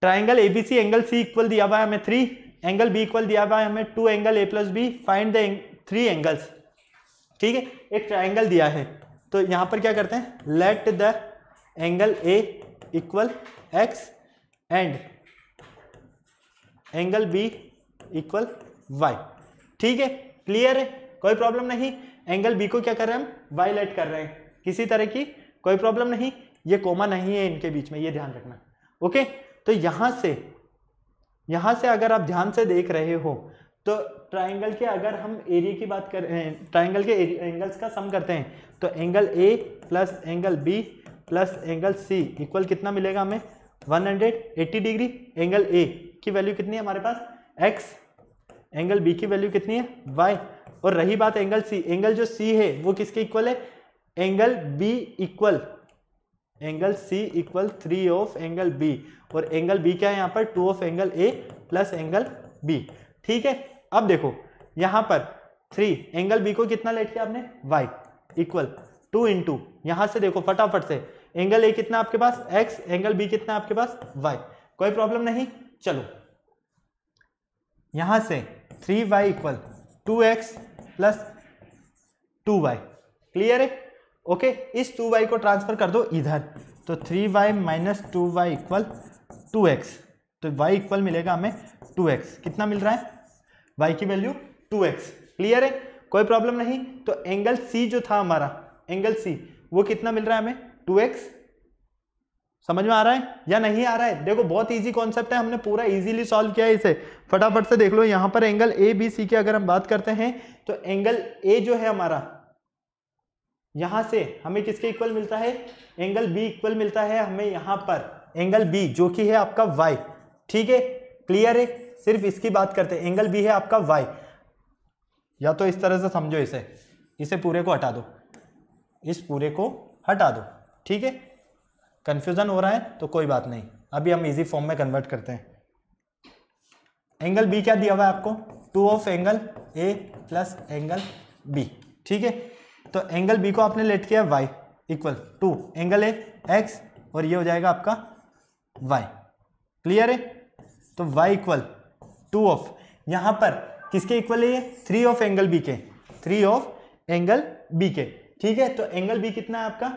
triangle ABC angle C equal दिया हुआ है हमें 3, एंगल बी इक्वल दिया हुआ है हमें 2 angle A plus B, find the 3 angles, ठीक है। एक ट्राइंगल दिया है, तो यहां पर क्या करते हैं, let the angle A equal X and angle B equal Y, ठीक है। क्लियर है, कोई प्रॉब्लम नहीं। एंगल बी को क्या कर रहे हैं हम, वाई लेट कर रहे हैं, किसी तरह की कोई प्रॉब्लम नहीं। ये कोमा नहीं है इनके बीच में, ये ध्यान रखना, ओके। तो यहां से अगर आप ध्यान से देख रहे हो तो ट्राइंगल के अगर हम एरिया की बात करें, ट्राइंगल के एंगल्स का सम करते हैं, तो angle A plus angle B plus angle C equal कितना मिलेगा हमें 180 डिग्री। एंगल ए की वैल्यू कितनी है हमारे पास x, एंगल बी की वैल्यू कितनी है y। और रही बात एंगल सी, एंगल जो सी है वो किसके इक्वल है, angle B equal, angle C equal 3 of angle B, और एंगल बी क्या है यहाँ पर 2 of angle A plus angle B, ठीक है। अब देखो यहां पर 3 एंगल बी को कितना लेट किया आपने y इक्वल 2 इंटू, यहां से देखो फटाफट से, एंगल ए कितना आपके पास x, एंगल बी कितना आपके पास y, कोई प्रॉब्लम नहीं। चलो यहां से 3y equal 2x plus 2y, clear है, ओके। इस 2y को ट्रांसफर कर दो इधर, तो 3y minus 2y equal 2x, तो y इक्वल मिलेगा हमें 2x। कितना मिल रहा है? y की वैल्यू 2x। क्लियर है, कोई प्रॉब्लम नहीं। तो एंगल C जो था हमारा, एंगल C वो कितना मिल रहा है हमें? 2x। समझ में आ रहा है या नहीं आ रहा है? देखो बहुत इजी कॉन्सेप्ट है, हमने पूरा इजीली सॉल्व किया है इसे। फटाफट से देख लो, यहां पर एंगल ABC की अगर हम बात करते हैं तो एंगल A जो है हमारा, यहां से हमें किसके इक्वल मिलता है? एंगल B इक्वल मिलता है हमें यहां पर एंगल B जो कि है आपका Y। ठीक है, क्लियर है, सिर्फ इसकी बात करते हैं। एंगल B है आपका Y, या तो इस तरह से समझो इसे पूरे को हटा दो, इस पूरे को हटा दो। ठीक है, कंफ्यूजन हो रहा है तो कोई बात नहीं, अभी हम इजी फॉर्म में कन्वर्ट करते हैं। एंगल B क्या दिया हुआ है आपको? 2 of angle A plus angle B। ठीक है, तो एंगल B को आपने लेट किया y equal 2 angle A x, और ये हो जाएगा आपका y। क्लियर है, तो y इक्वल 2 ऑफ, यहां पर किसके इक्वल है ये? 3 ऑफ एंगल B के, 3 ऑफ एंगल B के। ठीक है, तो एंगल B कितना है आपका?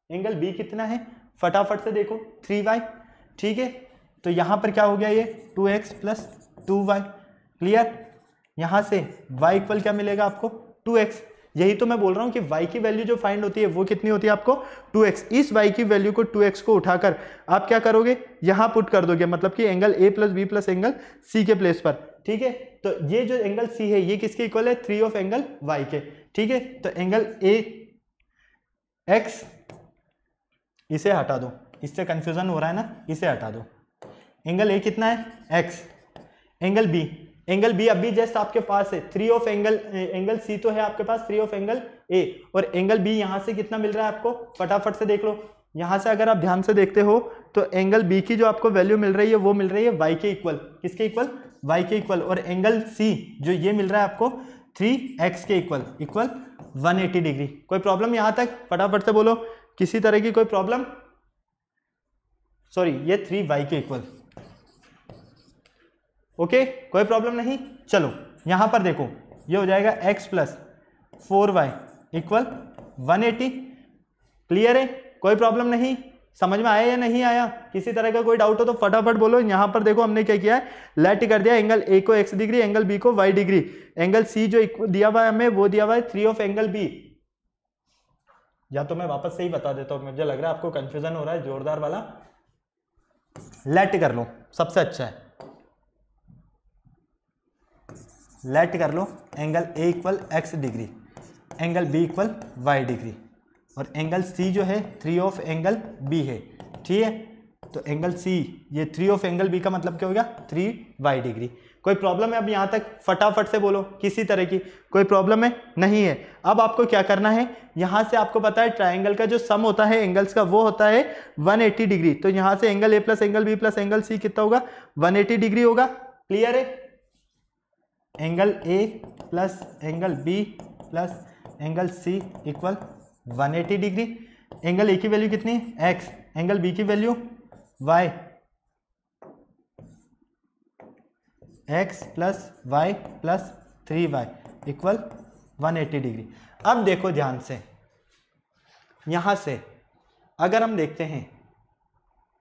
एंगल B कितना है? फटाफट से देखो, 3y। ठीक है, तो यहां पर क्या हो गया? ये 2x प्लस 2y। क्लियर, यहां से y इक्वल क्या मिलेगा आपको? 2x। यही तो मैं बोल रहा हूं कि y की वैल्यू जो फाइंड होती है वो कितनी होती है आपको? 2x। इस y की वैल्यू को 2x को उठाकर आप क्या करोगे? यहां पुट कर दोगे, मतलब कि angle A plus B plus angle C के प्लेस पर। ठीक है, तो ये जो एंगल C है ये किसके इक्वल है? 3 ऑफ एंगल y के। ठीक है, तो एंगल A x, इसे हटा दो, इससे कंफ्यूजन हो रहा है ना, इसे हटा दो। एंगल A कितना है? x। एंगल B अभी जस्ट आपके पास है 3 ऑफ एंगल C तो है आपके पास 3 ऑफ एंगल A, और एंगल B यहां से कितना मिल रहा है आपको? फटाफट से देख लो, यहां से अगर आप ध्यान से देखते हो तो एंगल B की जो आपको वैल्यू मिल रही है वो मिल रही है y के इक्वल। किसके इक्वल? y के इक्वल। और एंगल C जो ये मिल रहा है आपको 3x के इक्वल, इक्वल 180 डिग्री। कोई प्रॉब्लम यहां तक? फटाफट से बोलो, किसी तरह की कोई प्रॉब्लम? सॉरी, ये 3y के इक्वल। ओके, कोई प्रॉब्लम नहीं। चलो यहां पर देखो, ये हो जाएगा x plus 4y equal 180। Clear है, कोई प्रॉब्लम नहीं। समझ में आया या नहीं आया? किसी तरह का कोई डाउट हो तो फटाफट बोलो। यहां पर देखो हमने क्या किया है, लेट कर दिया एंगल A को x डिग्री, एंगल B को y डिग्री। एंगल C जो दिया हुआ है हमें वो दिया हुआ है 3 ऑफ एंगल B। या तो मैं वापस से ही बता देता हूं, मुझे लग रहा है आपको कंफ्यूजन हो रहा है जोरदार वाला। लेट कर लो, सबसे अच्छा है, लेट कर लो। Angle A equal x degree, angle B equal y degree, और एंगल C जो है 3 ऑफ एंगल B है। ठीक है, तो एंगल C ये 3 ऑफ एंगल B का मतलब क्या हो गया? 3y degree. कोई प्रॉब्लम है अब यहां तक? फटाफट से बोलो, किसी तरह की कोई प्रॉब्लम है? नहीं है। अब आपको क्या करना है, यहां से आपको पता है ट्राइंगल का जो सम होता है एंगल्स का वो होता है 180 डिग्री। तो यहां से angle A plus angle B plus angle C कितना होगा? 180 डिग्री होगा। क्लियर है, angle A plus angle B plus angle C equal 180 degree. Angle A की वैल्यू कितनी है? x, एंगल B की value y, x plus y plus 3y equal 180 degree. अब देखो ध्यान से, यहां से अगर हम देखते हैं,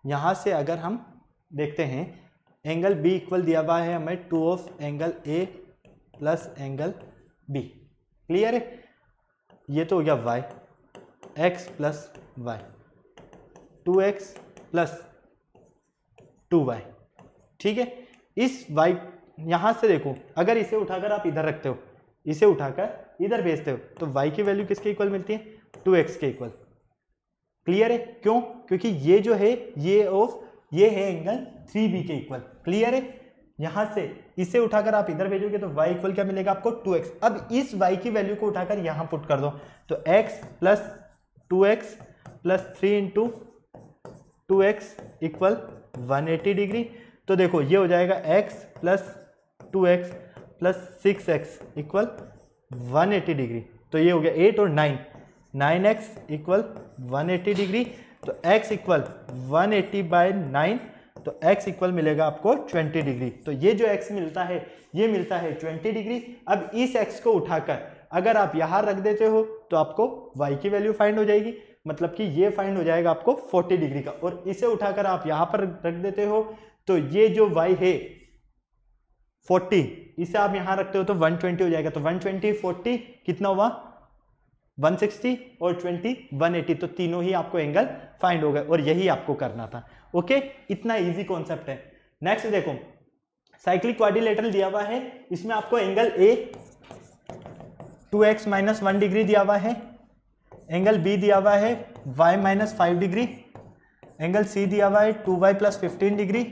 यहां से अगर हम देखते हैं एंगल B इक्वल दिया हुआ है हमें 2 of angle A plus angle B। Clear है, ये तो हो गया y, x plus y, 2x plus 2y। ठीक है, इस y यहां से देखो, अगर इसे उठाकर आप इधर रखते हो, इसे उठाकर इधर भेजते हो, तो y की वैल्यू किसके इक्वल मिलती है? 2x के इक्वल। क्लियर है, क्यों? क्योंकि ये जो है ये है एंगल 3b के इक्वल। क्लियर है, यहां से इसे उठाकर आप इधर भेजोगे तो y इक्वल क्या मिलेगा आपको? 2x। अब इस y की वैल्यू को उठाकर यहां पुट कर दो, तो x plus 2x plus 3 into 2x equal 180 degree. तो देखो ये हो जाएगा x plus 2x plus 6x equal 180 degree. तो ये हो गया 8 और 9, 9x इक्वल 180 डिग्री। तो x इक्वल 180 बाय 9, तो x इक्वल मिलेगा आपको 20 डिग्री। तो ये जो x मिलता है ये मिलता है 20 डिग्री। अब इस x को उठाकर अगर आप यहां रख देते हो तो आपको y की वैल्यू फाइंड हो जाएगी। मतलब कि ये फाइंड हो जाएगा आपको 40 डिग्री का, और इसे उठाकर आप यहां पर रख देते हो तो ये जो y है 40, इसे आप यहां रखते हो तो 120 हो जाएगा। तो 120 40 कितना हुआ 160 और 20 180, तो तीनों ही आपको एंगल फाइंड हो गए और यही आपको करना था। ओके, इतना इजी कॉन्सेप्ट है। नेक्स्ट देखो, साइक्लिक क्वाड्रिलेटरल दिया हुआ है, इसमें आपको एंगल ए 2x - 1 डिग्री दिया हुआ है, एंगल बी दिया हुआ है y - 5 डिग्री, एंगल सी दिया हुआ है 2y + 15 डिग्री,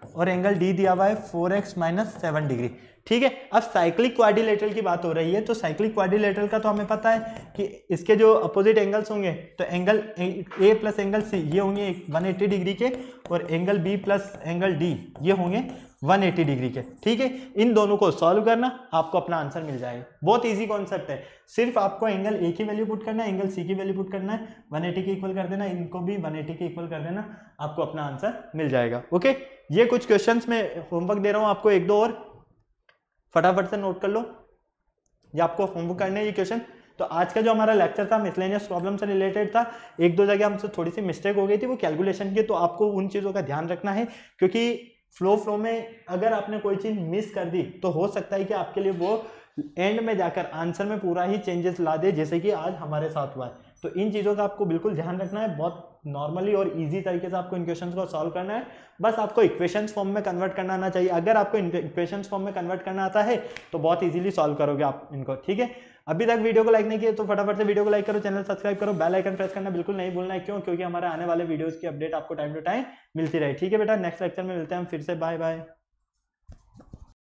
और एंगल डी दिया हुआ है 4x - 7 डिग्री। ठीक है, अब साइक्लिक क्वाड्रिलेटरल की बात हो रही है, तो साइक्लिक क्वाड्रिलेटरल का तो हमें पता है कि इसके जो अपोजिट एंगल्स होंगे, तो angle A plus angle C ये होंगे 180 डिग्री के, और angle B plus angle D ये होंगे 180 डिग्री के। ठीक है, इन दोनों को सॉल्व करना, आपको अपना आंसर मिल जाएगा। बहुत इजी कॉन्सेप्ट है, सिर्फ आपको एंगल ए की वैल्यू पुट करना है, एंगल सी की वैल्यू पुट करना है, 180 के इक्वल कर देना, इनको भी 180 के इक्वल कर देना, आपको अपना आंसर मिल जाएगा। ओके, ये कुछ क्वेश्चंस में होमवर्क दे रहा हूं आपको, एक दो और फटाफट से नोट कर लो, ये आपको होमवर्क करने हैं ये क्वेश्चन। तो आज का जो हमारा लेक्चर था मिसलेनियस प्रॉब्लम से रिलेटेड था, एक दो जगह हमसे थोड़ी सी मिस्टेक हो गई थी वो कैलकुलेशन की, तो आपको उन चीज़ों का ध्यान रखना है, क्योंकि फ्लो में अगर आपने कोई चीज़ मिस कर दी तो हो सकता है कि आपके लिए वो एंड में जाकर आंसर में पूरा ही चेंजेस ला दे, जैसे कि आज हमारे साथ हुआ है। तो इन चीज़ों का आपको बिल्कुल ध्यान रखना है, बहुत नॉर्मली और इजी तरीके से आपको इन क्वेश्चंस को सॉल्व करना है। बस आपको इक्वेशंस फॉर्म में कन्वर्ट करना आना चाहिए। अगर आपको इक्वेशंस फॉर्म में कन्वर्ट करना आता है तो बहुत इजीली सॉल्व करोगे आप इनको। ठीक है, अभी तक वीडियो को लाइक नहीं किया तो फटाफट से वीडियो को लाइक करो, चैनल सब्सक्राइब करो, बेल आइकन प्रेस करना बिल्कुल नहीं भूलना है। क्यों? क्योंकि हमारे आने वाले वीडियोस की अपडेट आपको टाइम टू टाइम मिलती रहे। ठीक है बेटा, नेक्स्ट लेक्चर में मिलते हैं हम फिर से। Bye bye.